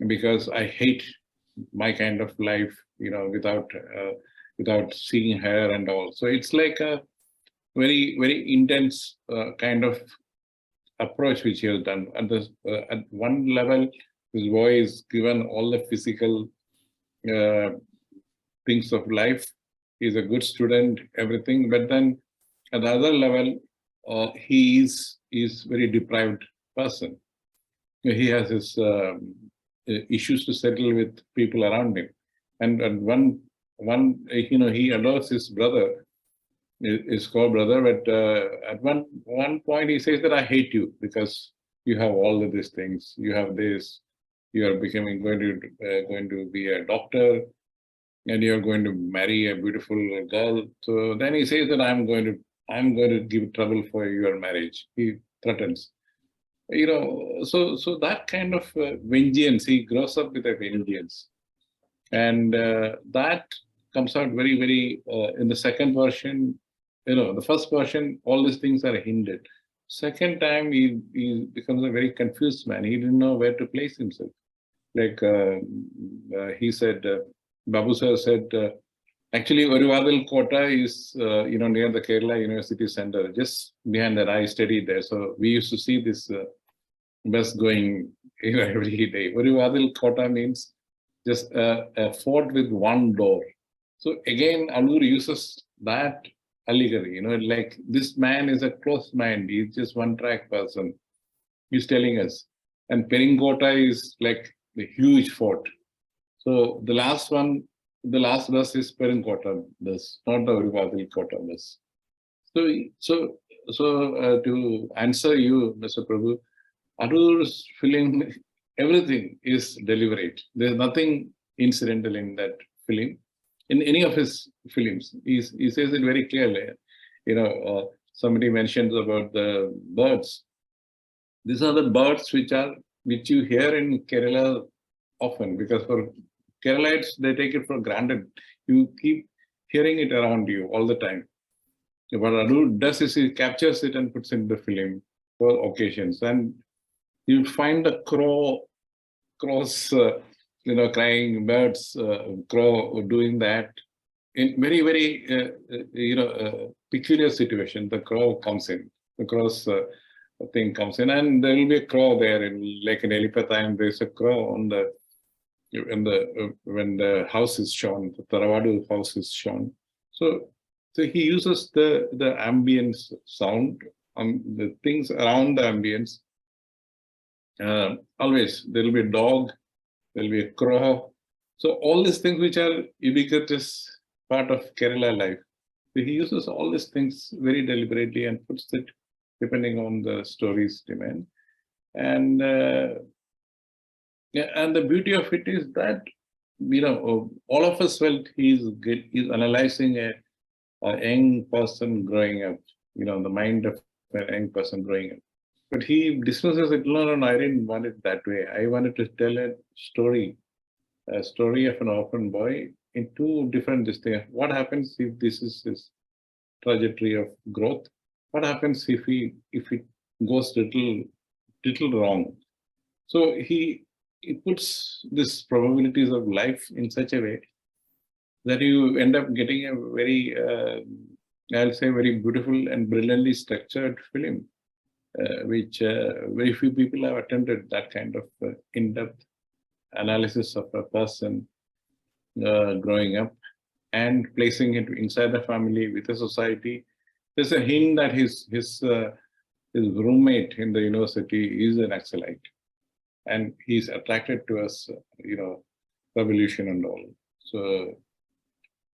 because I hate my kind of life, without seeing her and all. So it's like a very, very intense kind of approach which he has done. At one level, this boy is given all the physical things of life. He's a good student, everything. But then at the other level, he is very deprived person. He has his issues to settle with people around him, and one he adores his brother, his co-brother, but at one point he says that I hate you because you have all of these things. You have this. You are going to be a doctor, and you are going to marry a beautiful girl. So then he says that I'm going to give trouble for your marriage. He threatens. So that kind of vengeance, he grows up with a vengeance, and that comes out very, very in the second version. The first version, all these things are hinted. Second time, he becomes a very confused man. He didn't know where to place himself. Like he said, Babu sir said, actually, Orivadal Kota is, near the Kerala University Center, just behind that. I studied there. So we used to see this bus going, every day. Orivadal Kota means just a fort with one door. So again, Adoor uses that allegory, like this man is a closed mind. He's just one track person. He's telling us. And Peringkota is like the huge fort. So the last verse is Peringkota bus, not the Orivadal Kota bus. So to answer you, Mr. Prabhu, Adoor's film, everything is deliberate. There's nothing incidental in that film. In any of his films, he says it very clearly. Somebody mentions about the birds. These are the birds which you hear in Kerala often, because for Keralites, they take it for granted. You keep hearing it around you all the time. What Adoor does is he captures it and puts it in the film for occasions. And you find the crows, crying, birds, crow doing that in very, very, peculiar situation. The crow comes in, the crow's thing comes in, and there will be a crow there. Like in Elipatayam, there's a crow on when the house is shown, the Taravadu house is shown. So he uses the ambience sound, the things around the ambience. Always there will be a dog, there will be a crow. So all these things which are ubiquitous part of Kerala life. So he uses all these things very deliberately and puts it depending on the story's demand. And the beauty of it is that all of us felt he's analyzing a young person growing up, the mind of a young person growing up. But he dismisses it. No, I didn't want it that way. I wanted to tell a story of an orphan boy in two different things. What happens if this is his trajectory of growth? What happens if it goes little wrong? So he puts these probabilities of life in such a way that you end up getting a very, I'll say, very beautiful and brilliantly structured film. Which very few people have attempted that kind of in-depth analysis of a person growing up and placing it inside the family with the society. There's a hint that his roommate in the university is an Naxalite, and he's attracted to us, revolution and all.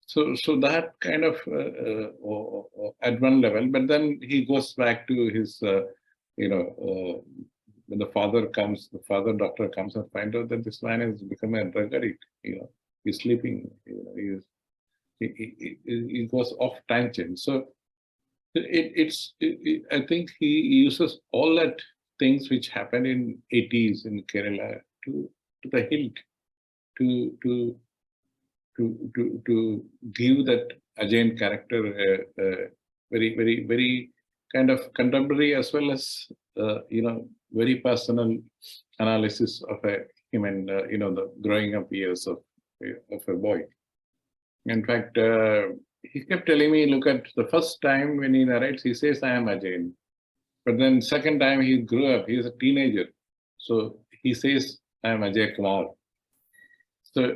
So that kind of at one level, but then he goes back to his. When the father doctor comes and finds out that this man has become a drug addict, he's sleeping, he goes off tangent. So I think he uses all that things which happened in 80s in Kerala to the hilt, to give that Ajay character very kind of contemporary as well as very personal analysis of him and the growing up years of a boy. In fact, he kept telling me, look at the first time when he narrates, he says, I am Ajayan. But then second time he grew up, he was a teenager. So he says, I am Ajay Kumar. So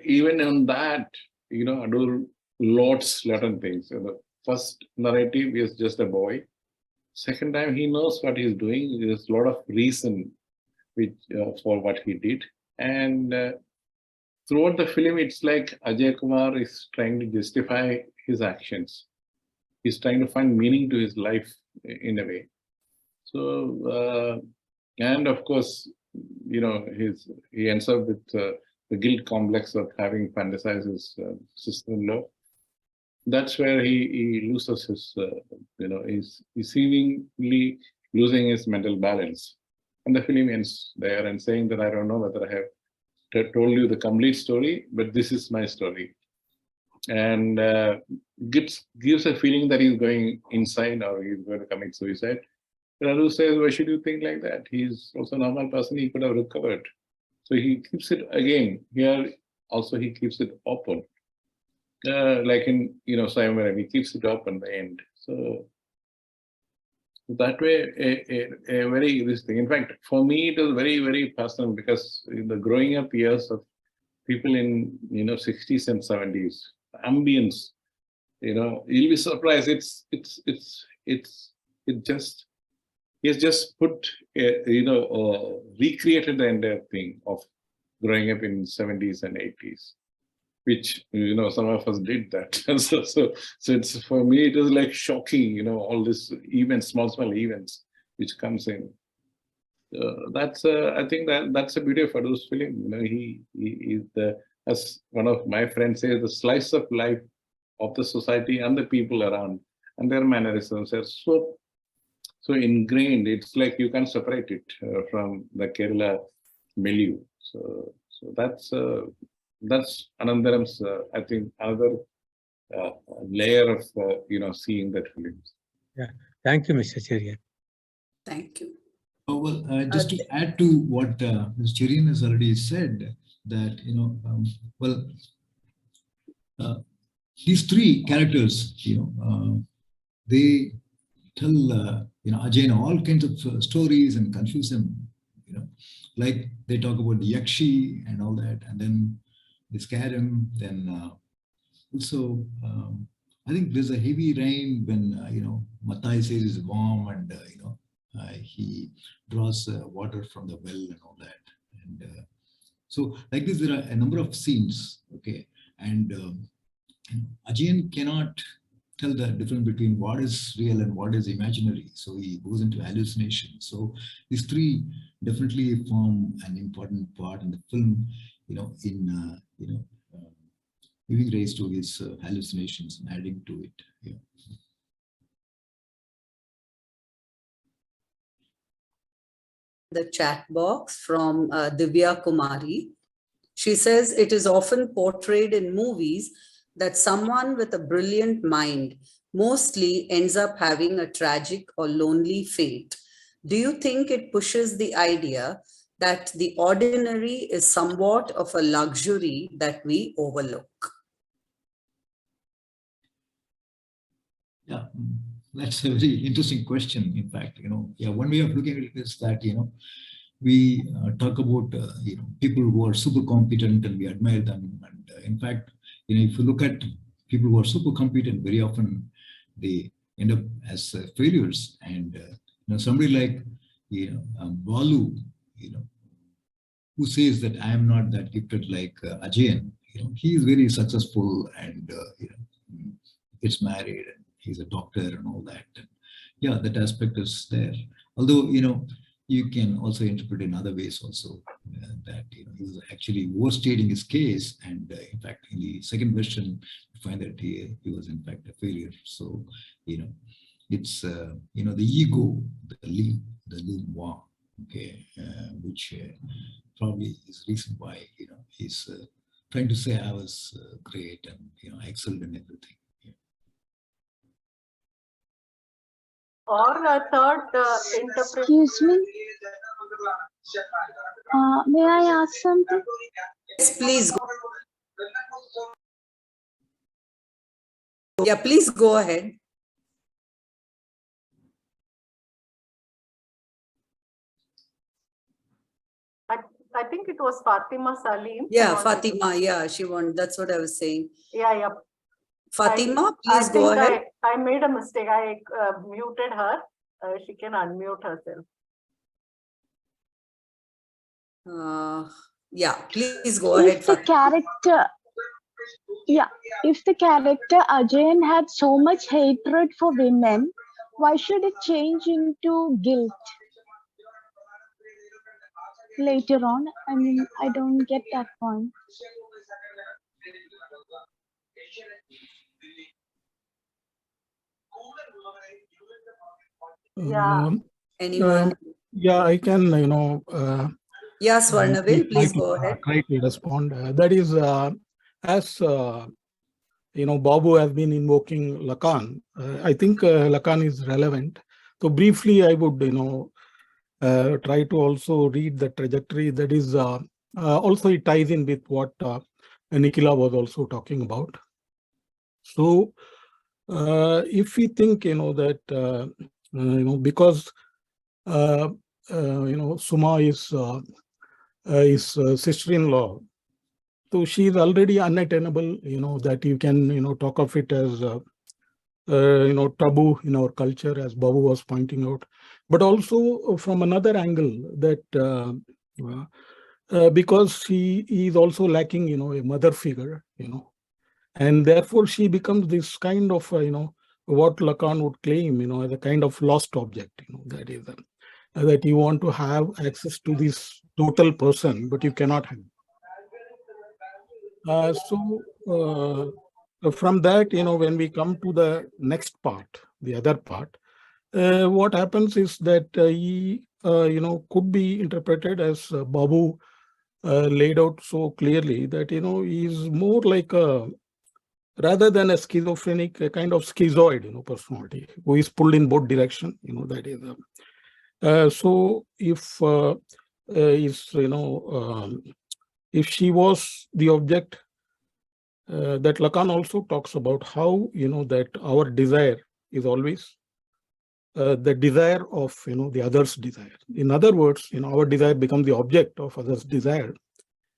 even on that, Adoor lots certain things. The first narrative is just a boy. Second time he knows what he's doing. There's a lot of reason for what he did. And throughout the film, it's like Ajay Kumar is trying to justify his actions. He's trying to find meaning to his life in a way. So, and of course, he ends up with the guilt complex of having fantasized his sister-in-law. That's where he loses his, he's seemingly losing his mental balance. And the film ends there and saying that I don't know whether I have told you the complete story, but this is my story. And gives a feeling that he's going insane or he's going to commit suicide. But Adoor says, why should you think like that? He's also a normal person, he could have recovered. So he keeps it again. Here also he keeps it open. Like in Sayamaram, he keeps it open the end. So that way, a very this thing. In fact, for me, it was very, very personal because in the growing up years of people in 60s and 70s, ambience, you'll be surprised. He has just put, recreated the entire thing of growing up in 70s and 80s, which, some of us did that. so it's, for me, it was like shocking, all these events, small events, which comes in. I think that's a beauty of Adoor's film. He is as one of my friends says, the slice of life of the society and the people around, and their mannerisms are so ingrained. It's like you can't separate it from the Kerala milieu. So that's Anantaram's, I think, another layer of seeing that film. Yeah, thank you, Mr. Cherian. Thank you. Oh, well, just to add to what Mr. Cherian has already said, that these three characters, they tell Ajay all kinds of stories and confuse him. Like they talk about the Yakshi and all that, and then they scare him. Then also, I think there's a heavy rain when Matai says it's warm, and he draws water from the well and all that. And so like this, there are a number of scenes. Okay, and Ajayan cannot tell the difference between what is real and what is imaginary. So he goes into hallucination. So these three definitely form an important part in the film, in giving rise to his hallucinations and adding to it. Yeah. The chat box from Divya Kumari. She says it is often portrayed in movies that someone with a brilliant mind mostly ends up having a tragic or lonely fate. Do you think it pushes the idea that the ordinary is somewhat of a luxury that we overlook? Yeah, that's a very interesting question. In fact, one way of looking at it is that, we talk about, people who are super competent and we admire them. And in fact, if you look at people who are super competent, very often they end up as failures. And somebody like Balu, who says that I am not that gifted like Ajayan, he is very successful and gets married and he's a doctor and all that. And yeah, that aspect is there. Although you can also interpret in other ways also that he was actually overstating his case, and in fact in the second version you find that he was in fact a failure. So it's the ego, the moi, okay, which probably is the reason why he's trying to say I was great and I excelled in everything. Or a third interpretation. Excuse me. May I ask something? Yes, please. Yeah, please go ahead. I think it was Fatima Salim. Yeah, Fatima. Yeah, she won. That's what I was saying. Yeah. Fatima, please go ahead. I made a mistake. I muted her. She can unmute herself. Yeah, please go ahead. If the character, if the character Ajayan had so much hatred for women, why should it change into guilt later on? I mean, I don't get that point. Anyone? Yeah, I can, Yeah, Swarnavil, please go ahead. Try to respond. That is, as Babu has been invoking Lacan. I think Lacan is relevant. So briefly, I would, try to also read the trajectory. That is, also it ties in with what Nikhila was also talking about. So if we think, that, because Suma is sister-in-law, so she is already unattainable. That you can talk of it as taboo in our culture, as Babu was pointing out, but also from another angle that because she is also lacking a mother figure, and therefore she becomes this kind of what Lacan would claim as a kind of lost object. That is that you want to have access to this total person, but you cannot have. From that, when we come to the next part, the other part, what happens is that he, could be interpreted as Babu laid out so clearly that, he is more like a, rather than a schizophrenic, a kind of schizoid, personality who is pulled in both directions, that is. So if if she was the object, that Lacan also talks about how, that our desire is always the desire of, the other's desire. In other words, our desire becomes the object of others' desire.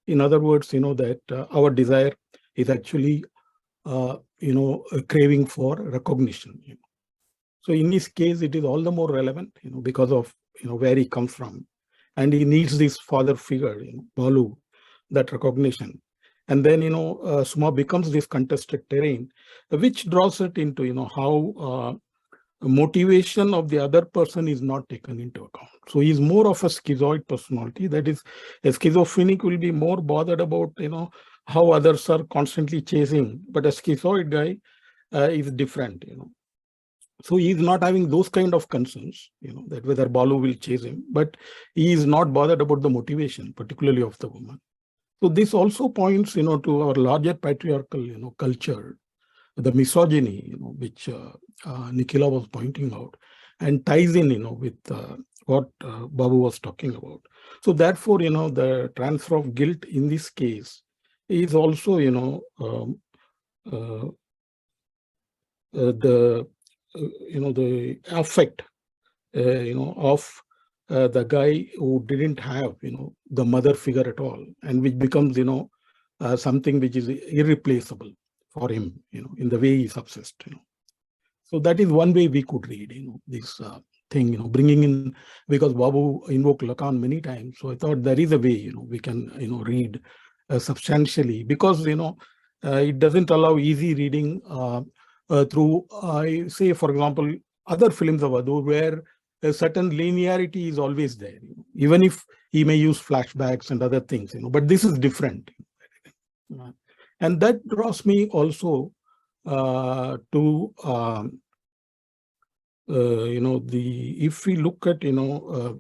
In other words, that our desire is actually, a craving for recognition. So in this case, it is all the more relevant, because of, where he comes from. And he needs this father figure, Balu, that recognition. And then, Suma becomes this contested terrain, which draws it into, how motivation of the other person is not taken into account. So he's more of a schizoid personality. That is, a schizophrenic will be more bothered about, how others are constantly chasing, but a schizoid guy is different, So he is not having those kind of concerns, that whether Balu will chase him, but he is not bothered about the motivation, particularly of the woman. So this also points, to our larger patriarchal, culture, the misogyny, which Nikhila was pointing out, and ties in, with what Babu was talking about. So therefore, the transfer of guilt in this case is also, the the affect, of the guy who didn't have, the mother figure at all, and which becomes, something which is irreplaceable for him, in the way he's obsessed. So that is one way we could read, this thing, bringing in, because Babu invoked Lacan many times. So I thought there is a way, we can, read substantially, because, it doesn't allow easy reading through, say, for example, other films of Adoor, where a certain linearity is always there, even if he may use flashbacks and other things, but this is different. And that draws me also to, if we look at, M.K.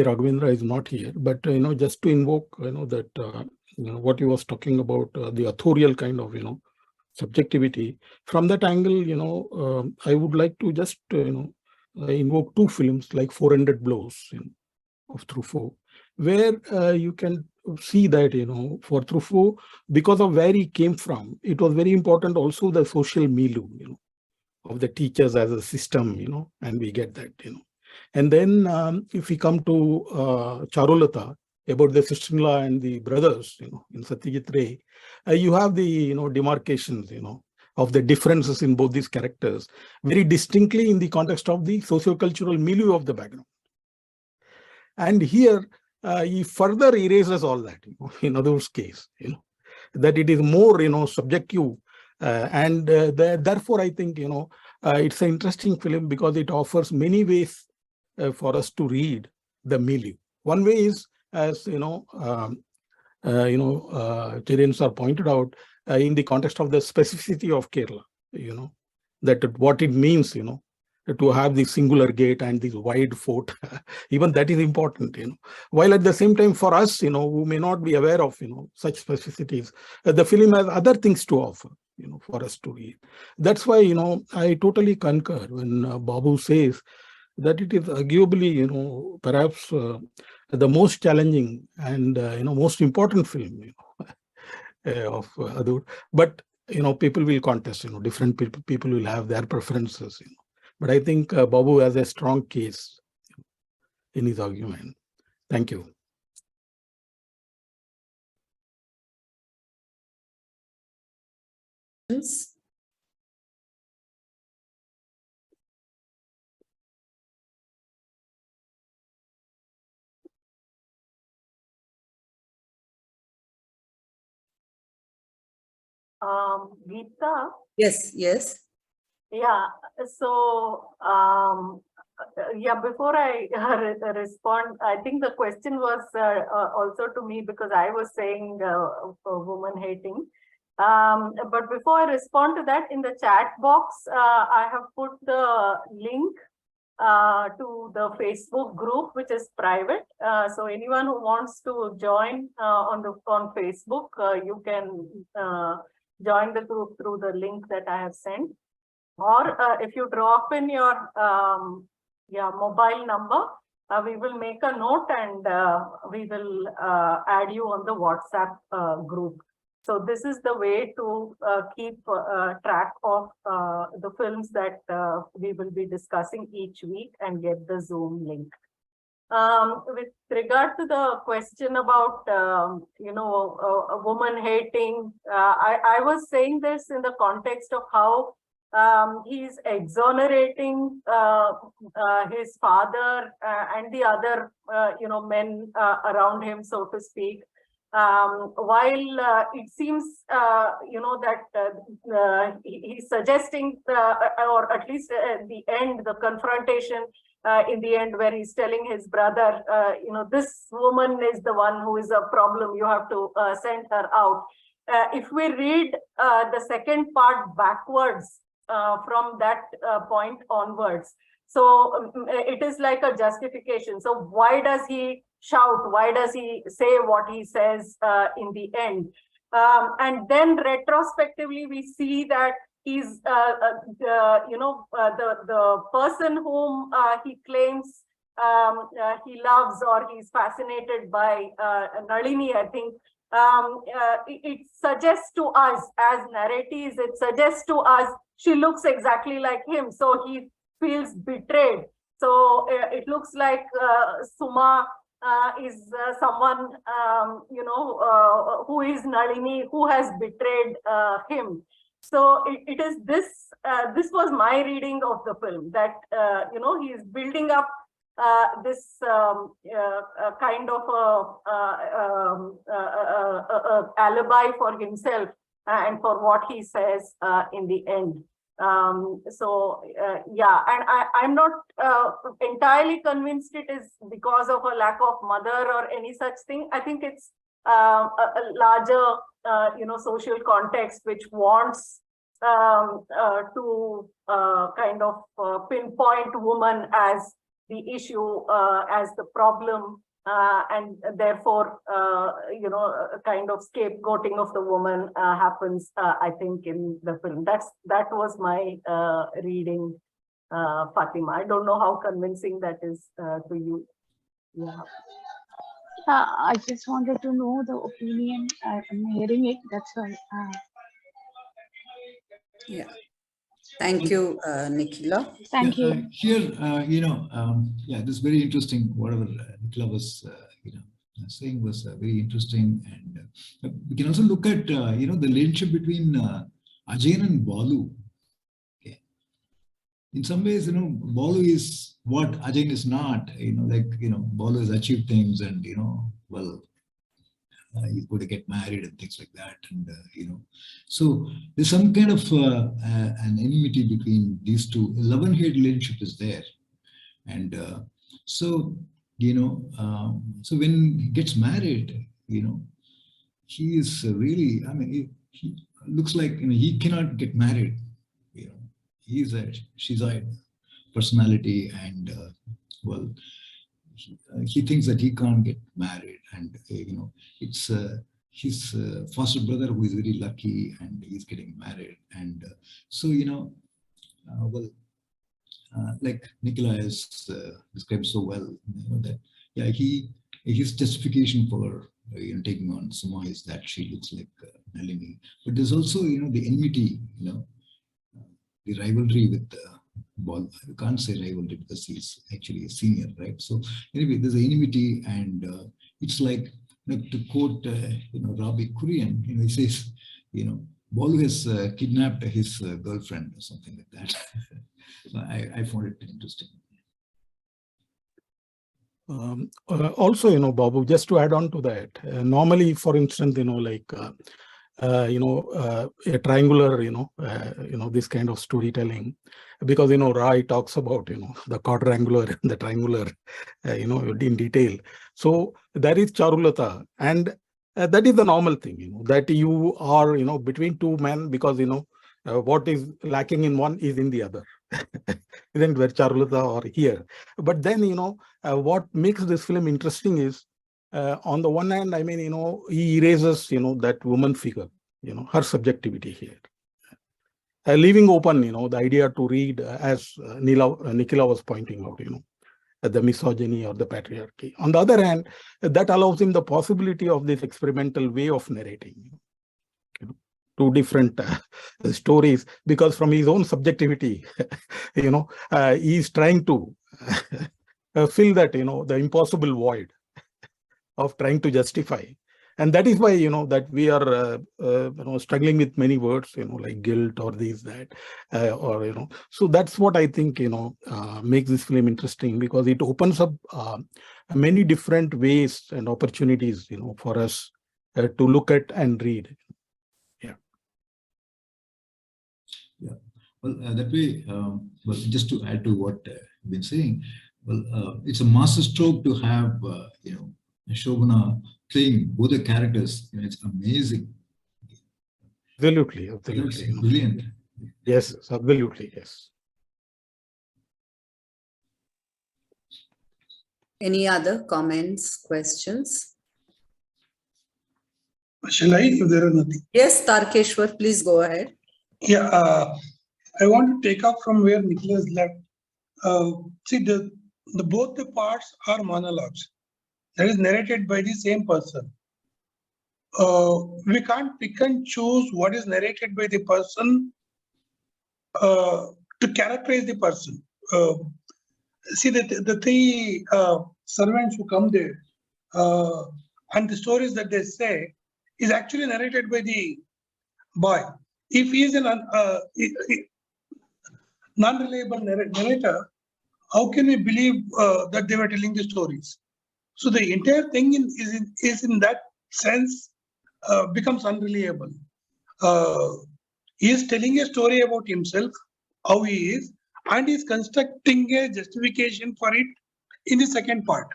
Raghavendra is not here, but, just to invoke, that, what he was talking about, the authorial kind of, subjectivity. From that angle, I would like to just, invoke two films like 400 Blows of Truffaut, where you can see that, for Truffaut, because of where he came from, it was very important also the social milieu, of the teachers as a system, and we get that, And then if we come to Charulata, about the sister-in-law and the brothers, in Satyajit Ray, you have the, demarcations, of the differences in both these characters, very distinctly in the context of the socio-cultural milieu of the background. And here, he further erases all that, in Adoor's case, that it is more, subjective. Therefore, I think, it's an interesting film because it offers many ways for us to read the milieu. One way is, as Cherian sir pointed out, in the context of the specificity of Kerala, that what it means, to have the singular gate and this wide fort, even that is important, While at the same time, for us, who may not be aware of, such specificities, the film has other things to offer, for us to read. That's why, I totally concur when Babu says that it is arguably, perhaps the most challenging and, most important film, of Adoor. But, people will contest, different people will have their preferences, But I think Babu has a strong case in his argument. Thank you. Geeta? Yes, yes. Yeah, so yeah, before I respond, I think the question was also to me because I was saying woman hating. But before I respond to that, in the chat box, I have put the link to the Facebook group, which is private. So anyone who wants to join on Facebook, you can join the group through the link that I have sent. Or if you drop in your mobile number, we will make a note and we will add you on the WhatsApp group. So this is the way to keep track of the films that we will be discussing each week and get the Zoom link. With regard to the question about, a woman hating, I was saying this in the context of how he's exonerating his father and the other, men around him, so to speak. While it seems, that he's suggesting, or at least at the end, the confrontation in the end, where he's telling his brother, this woman is the one who is a problem, you have to send her out. If we read the second part backwards, from that point onwards. So it is like a justification. So why does he shout? Why does he say what he says in the end? And then retrospectively, we see that he's, the person whom he claims he loves or he's fascinated by, Nalini, I think, it suggests to us as narratives, it suggests to us she looks exactly like him, so he feels betrayed. So it looks like Suma is someone, who is Nalini, who has betrayed him. So it is this, this was my reading of the film, that, he is building up this kind of alibi for himself and for what he says in the end. Yeah, and I'm not entirely convinced it is because of a lack of mother or any such thing. I think it's a larger, social context which wants to kind of pinpoint woman as the issue as the problem, and therefore, a kind of scapegoating of the woman happens, I think, in the film. That was my reading, Fatima. I don't know how convincing that is to you. Yeah. I just wanted to know the opinion. I'm hearing it. That's why. Yeah. Thank you, Nikhila. Thank you. Here, yeah, this is very interesting. Whatever Nikhila was, saying was very interesting, and we can also look at, the relationship between Ajayan and Balu. Okay. In some ways, Balu is what Ajayan is not. Balu has achieved things, and well, he's going to get married and things like that, and so there's some kind of an enmity between these two. A love-and-hate relationship is there, and so so when he gets married, he is really, I mean, he looks like he cannot get married. He's a schizoid personality, and well, he thinks that he can't get married, and it's his foster brother who is very lucky, and he's getting married, and so well, like Nikhila has described so well, that yeah, his justification for taking on Suma is that she looks like Nalini, but there's also the enmity, the rivalry with Balu. I can't say rivalry because he's actually a senior, right? So anyway, there's an enmity, and it's like, to quote Rabbi Cherian, he says, Balu has kidnapped his girlfriend or something like that. So I found it interesting. Also, Babu, just to add on to that, normally, for instance, like a triangular, this kind of storytelling, because Rai talks about the quadrangular and the triangular, in detail. So there is Charulata, and that is the normal thing, that you are between two men, because what is lacking in one is in the other. Isn't where Charulata or here? But then what makes this film interesting is, on the one hand, I mean, he erases that woman figure, her subjectivity here, leaving open the idea to read, as Nikhila was pointing out, the misogyny or the patriarchy. On the other hand, that allows him the possibility of this experimental way of narrating, two different stories, because from his own subjectivity, he's trying to fill that, the impossible void of trying to justify. And that is why, that we are, struggling with many words, like guilt or this, that, or, so that's what I think, makes this film interesting, because it opens up many different ways and opportunities, for us to look at and read. Yeah, well, that way, well, just to add to what you've been saying, well, it's a masterstroke to have, Shobhana playing both the characters. It's amazing. Absolutely. That's brilliant. Yes, absolutely, yes. Any other comments, questions? Shall I, if there are nothing? Yes, Tarkeshwar, please go ahead. Yeah, I want to take up from where Nicholas left. See, both the parts are monologues that is narrated by the same person. We can't pick and choose what is narrated by the person to characterize the person. See, the three servants who come there and the stories that they say is actually narrated by the boy. If he is a non-reliable narrator, how can we believe that they were telling the stories? So the entire thing is in that sense becomes unreliable. He is telling a story about himself, how he is, and he is constructing a justification for it in the second part.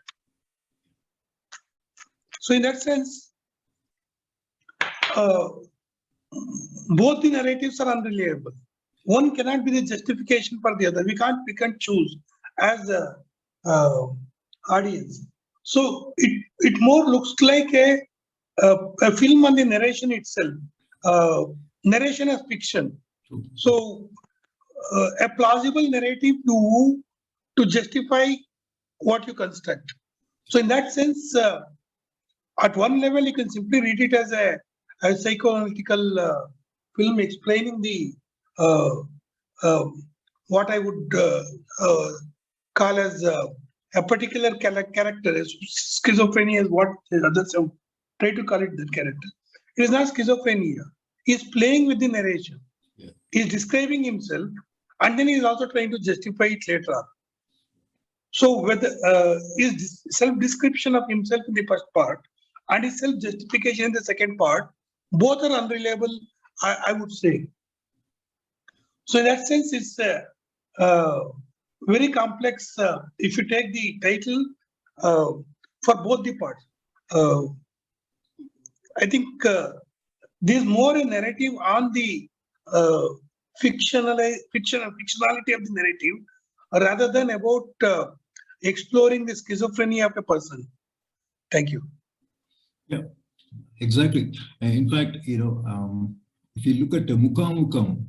So in that sense, both the narratives are unreliable. One cannot be the justification for the other. We can't pick and choose. As uh, audience. So it more looks like a film on the narration itself. Narration as fiction. So a plausible narrative to justify what you construct. So in that sense, at one level, you can simply read it as a psychoanalytical film explaining the what I would call as a particular character. Schizophrenia is what others have tried to call it, that character. It is not schizophrenia. He's playing with the narration. Yeah. He's describing himself, and then he's also trying to justify it later on. So whether his self-description of himself in the first part and his self-justification in the second part, both are unreliable, I would say. So in that sense, it's very complex if you take the title for both the parts. I think there's more a narrative on the functionality of the narrative rather than about exploring the schizophrenia of a person. Thank you. Yeah, exactly. In fact, if you look at Mukhamukam,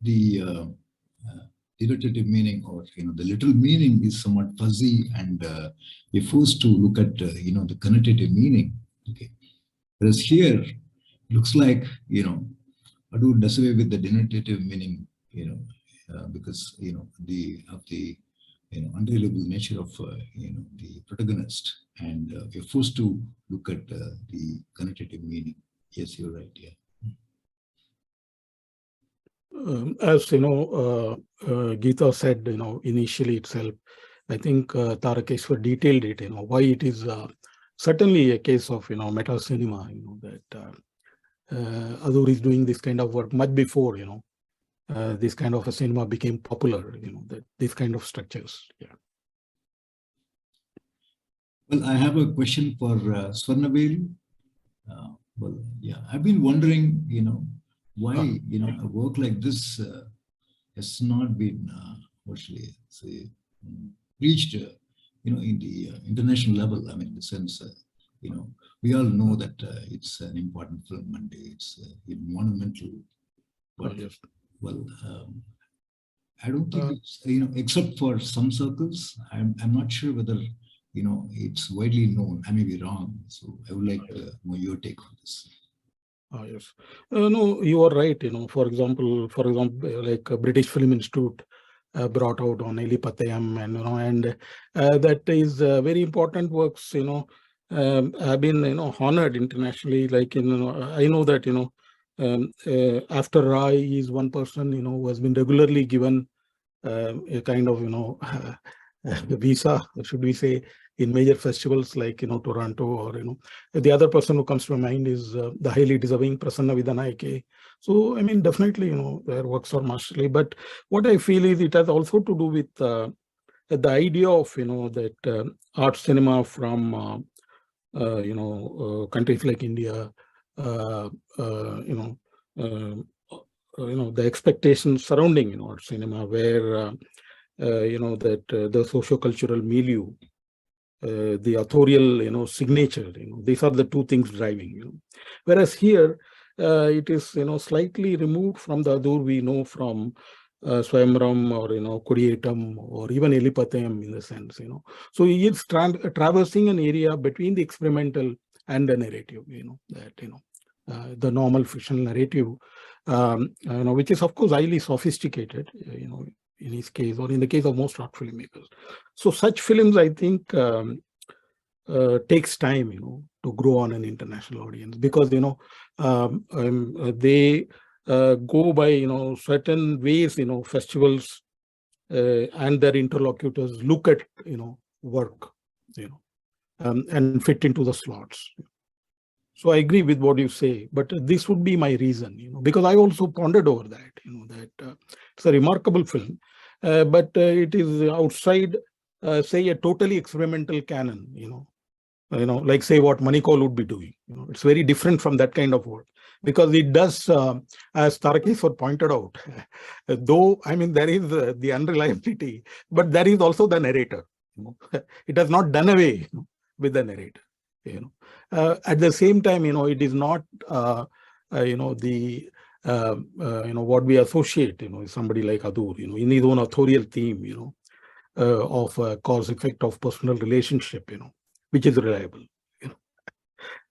the derivative meaning, or the literal meaning is somewhat fuzzy, and you're forced to look at the connotative meaning. Okay, whereas here looks like Adoor does away with the denotative meaning, because the unreliable nature of the protagonist, and you're forced to look at the connotative meaning. Yes, you're right. Yeah. As Geeta said, initially itself, I think Tarakeshwar detailed it, why it is certainly a case of, meta cinema, that Adoor is doing this kind of work much before, this kind of a cinema became popular, that these kind of structures. Yeah. Well, I have a question for Swarnabel. Well, yeah, I've been wondering, why, a work like this has not been, what should I say, reached, in the international level. I mean, in the sense, we all know that it's an important film and it's monumental. But, yes. Well, I don't think it's, except for some circles, I'm not sure whether, it's widely known. I may be wrong. So I would like to know your take on this. Yes. No, you are right. For example, like British Film Institute brought out on Eli Patayam, and that is very important works. Have been honored internationally. Like I know that after Rai is one person who has been regularly given a kind of visa, should we say, in major festivals like Toronto, or the other person who comes to mind is the highly deserving Prasanna Vidhanayake. So I mean, definitely their works are masterly, but what I feel is it has also to do with the idea of that art cinema from countries like India, the expectations surrounding art cinema, where that the socio-cultural milieu, the authorial signature, these are the two things driving. Whereas here it is slightly removed from the Adoor we know from Swayamvaram or Kodiyatam or even Eli Patayam in the sense. So he is traversing an area between the experimental and the narrative. That the normal fictional narrative, which is of course highly sophisticated. In his case, or in the case of most art filmmakers. So such films, I think, takes time, to grow on an international audience, because, they go by, certain ways, festivals and their interlocutors look at, work, and fit into the slots. So I agree with what you say, but this would be my reason, because I also pondered over that, that it's a remarkable film, but it is outside, say, a totally experimental canon, like say what Manikol would be doing. It's very different from that kind of work, because it does, as Tarakeshwar pointed out, though, I mean, there is the unreliability, but there is also the narrator. It has not done away with the narrator. At the same time, it is not what we associate, somebody like Adoor, in his own authorial theme, of cause effect of personal relationship, which is reliable,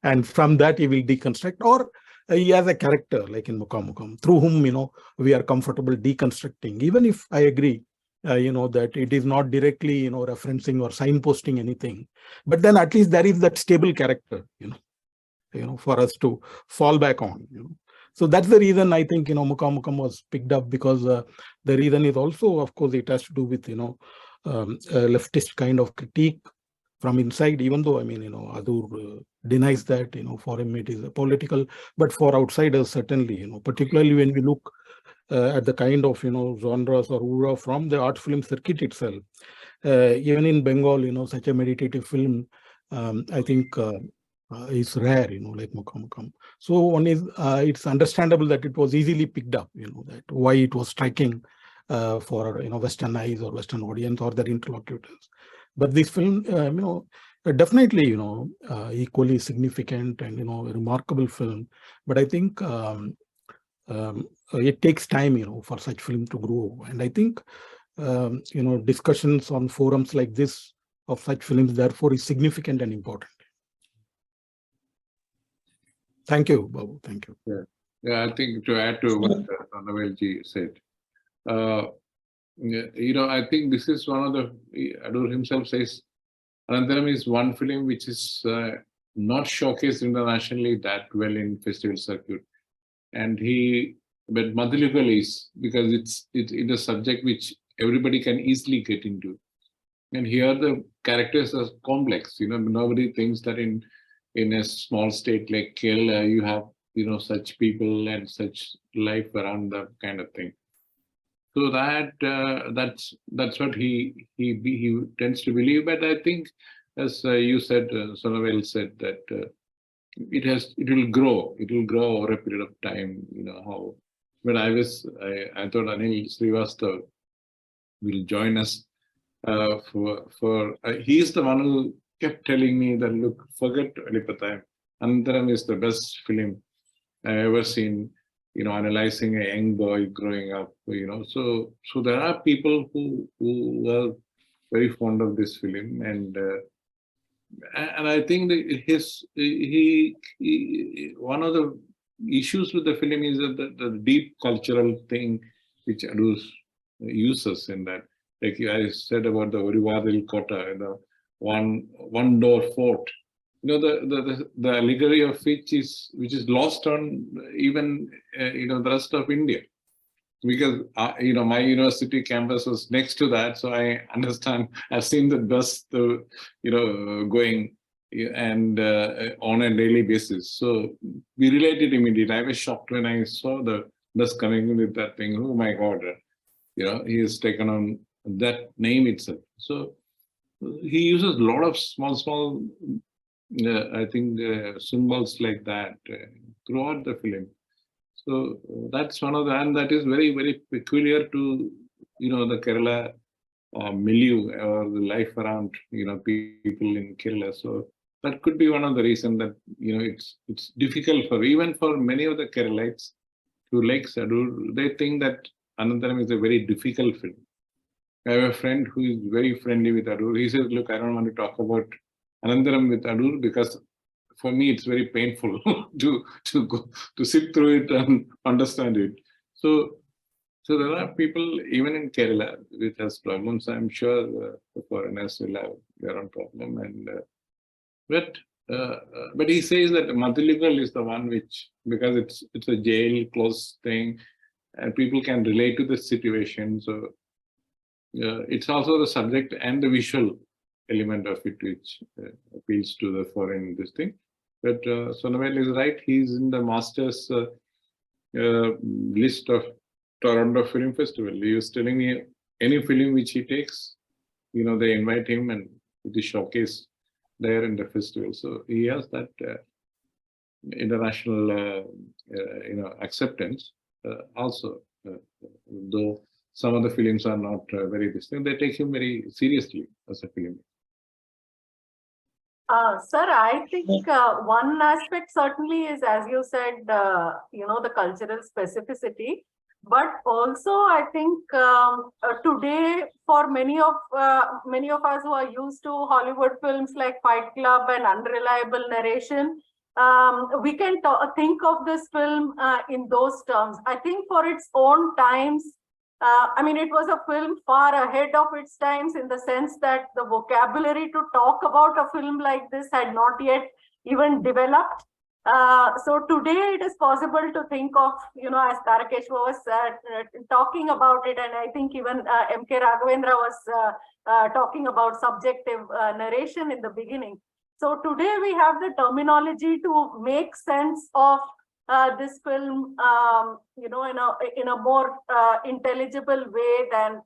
and from that he will deconstruct, or he has a character like in Mukam through whom we are comfortable deconstructing, even if I agree that it is not directly referencing or signposting anything, but then at least there is that stable character for us to fall back on. So that's the reason I think Mukam was picked up, because the reason is also, of course, it has to do with a leftist kind of critique from inside, even though Adoor denies that for him it is a political, but for outsiders certainly, particularly when we look at the kind of genres or oeuvre from the art film circuit itself. Even in Bengal, such a meditative film, I think is rare, like Mukam. So one is, it's understandable that it was easily picked up, that why it was striking for Western eyes or Western audience or their interlocutors. But this film, definitely, equally significant and a remarkable film. But I think it takes time, for such film to grow. And I think discussions on forums like this of such films, therefore, is significant and important. Thank you, Babu. Thank you. Yeah, I think to add to what Navelji said, I think this is one of the, Adoor himself says, Anantaram is one film which is not showcased internationally that well in festival circuit. And but Madhuligal is, because it's a subject which everybody can easily get into. And here the characters are complex, nobody thinks that in a small state like Kerala, you have, such people and such life around them kind of thing. So that's what he tends to believe. But I think, as you said, Sonavel said, that it will grow over a period of time. How when I thought Anil Srivastav will join us he is the one who kept telling me that, look, forget Alipatayam. Anantaram is the best film I ever seen. Analyzing a young boy growing up, so there are people who are very fond of this film, and I think that one of the issues with the film is that the deep cultural thing which Adoor uses in that, like I said about the Orivadil Kota, the one door fort. The allegory of which is lost on even the rest of India, because my university campus was next to that, so I understand. I've seen the bus going and on a daily basis, so we related immediately. I was shocked when I saw the bus coming with that thing. Oh my God, he has taken on that name itself. So he uses a lot of small I think symbols like that throughout the film. So that's one of the, and that is very, very peculiar to the Kerala milieu or the life around people in Kerala. So that could be one of the reasons that it's difficult even for many of the Keralites who like Adoor. They think that Anantaram is a very difficult film. I have a friend who is very friendly with Adoor. He says, look, I don't want to talk about Anantaram with Adoor because for me it's very painful to sit through it and understand it. So there are people even in Kerala which has problems. I'm sure the foreigners will have their own problem. And but he says that Madhuligal is the one which, because it's a jail close thing, and people can relate to the situation. So it's also the subject and the visual element of it which appeals to the foreign this thing. But Sonavel is right. He's in the Masters list of Toronto Film Festival. He was telling me any film which he takes, they invite him and it is showcased there in the festival. So he has that international, acceptance also. Though some of the films are not very distinct. They take him very seriously as a filmmaker. Sir, I think one aspect certainly is, as you said, the cultural specificity. But also, I think today, for many of us who are used to Hollywood films like Fight Club and unreliable narration, we can think of this film in those terms. I think for its own times, I mean, it was a film far ahead of its times in the sense that the vocabulary to talk about a film like this had not yet even developed. So today it is possible to think of, as Tarakeshwar was talking about it, and I think even M.K. Raghavendra was talking about subjective narration in the beginning. So today we have the terminology to make sense of this film, in a more intelligible way than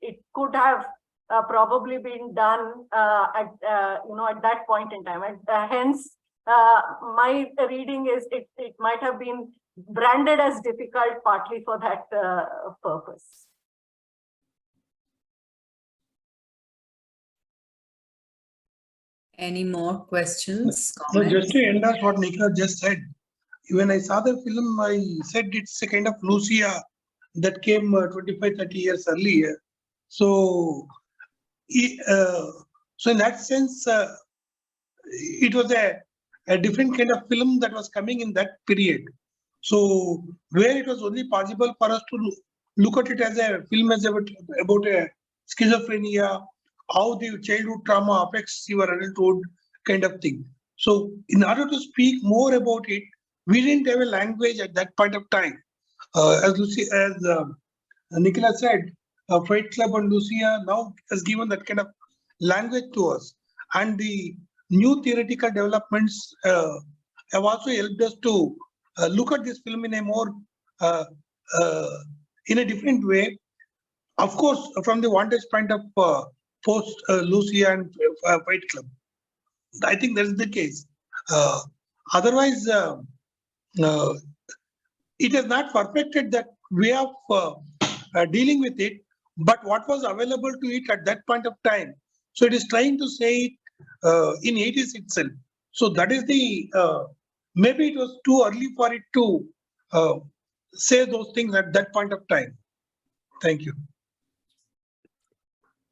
it could have probably been done at that point in time, and hence my reading is it might have been branded as difficult partly for that purpose. Any more questions? So just to endorse what Nikhila just said, when I saw the film, I said it's a kind of Lucia that came 25, 30 years earlier. So, so in that sense, it was a different kind of film that was coming in that period. So where it was only possible for us to look at it as a film as about a schizophrenia, how the childhood trauma affects your adulthood kind of thing. So in order to speak more about it, we didn't have a language at that point of time. As Nikhila said, Fight Club and Lucia now has given that kind of language to us. And the new theoretical developments have also helped us to look at this film in a more, in a different way. Of course, from the vantage point of post Lucia and Fight Club. I think that is the case. Otherwise, it has not perfected that way of dealing with it, but what was available to it at that point of time. So it is trying to say it in 80s itself. So that is the, maybe it was too early for it to say those things at that point of time. Thank you.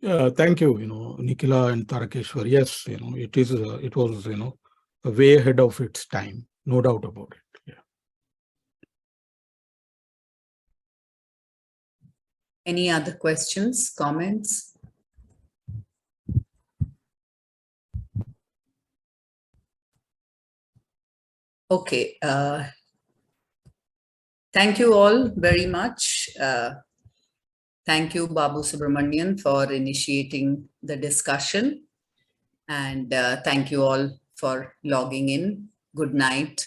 Thank you, Nikhila and Tarakeshwar. Yes, it was, way ahead of its time, no doubt about it. Yeah. Any other questions, comments? Okay. Thank you all very much. Thank you, Babu Subramanian, for initiating the discussion. And thank you all for logging in. Good night.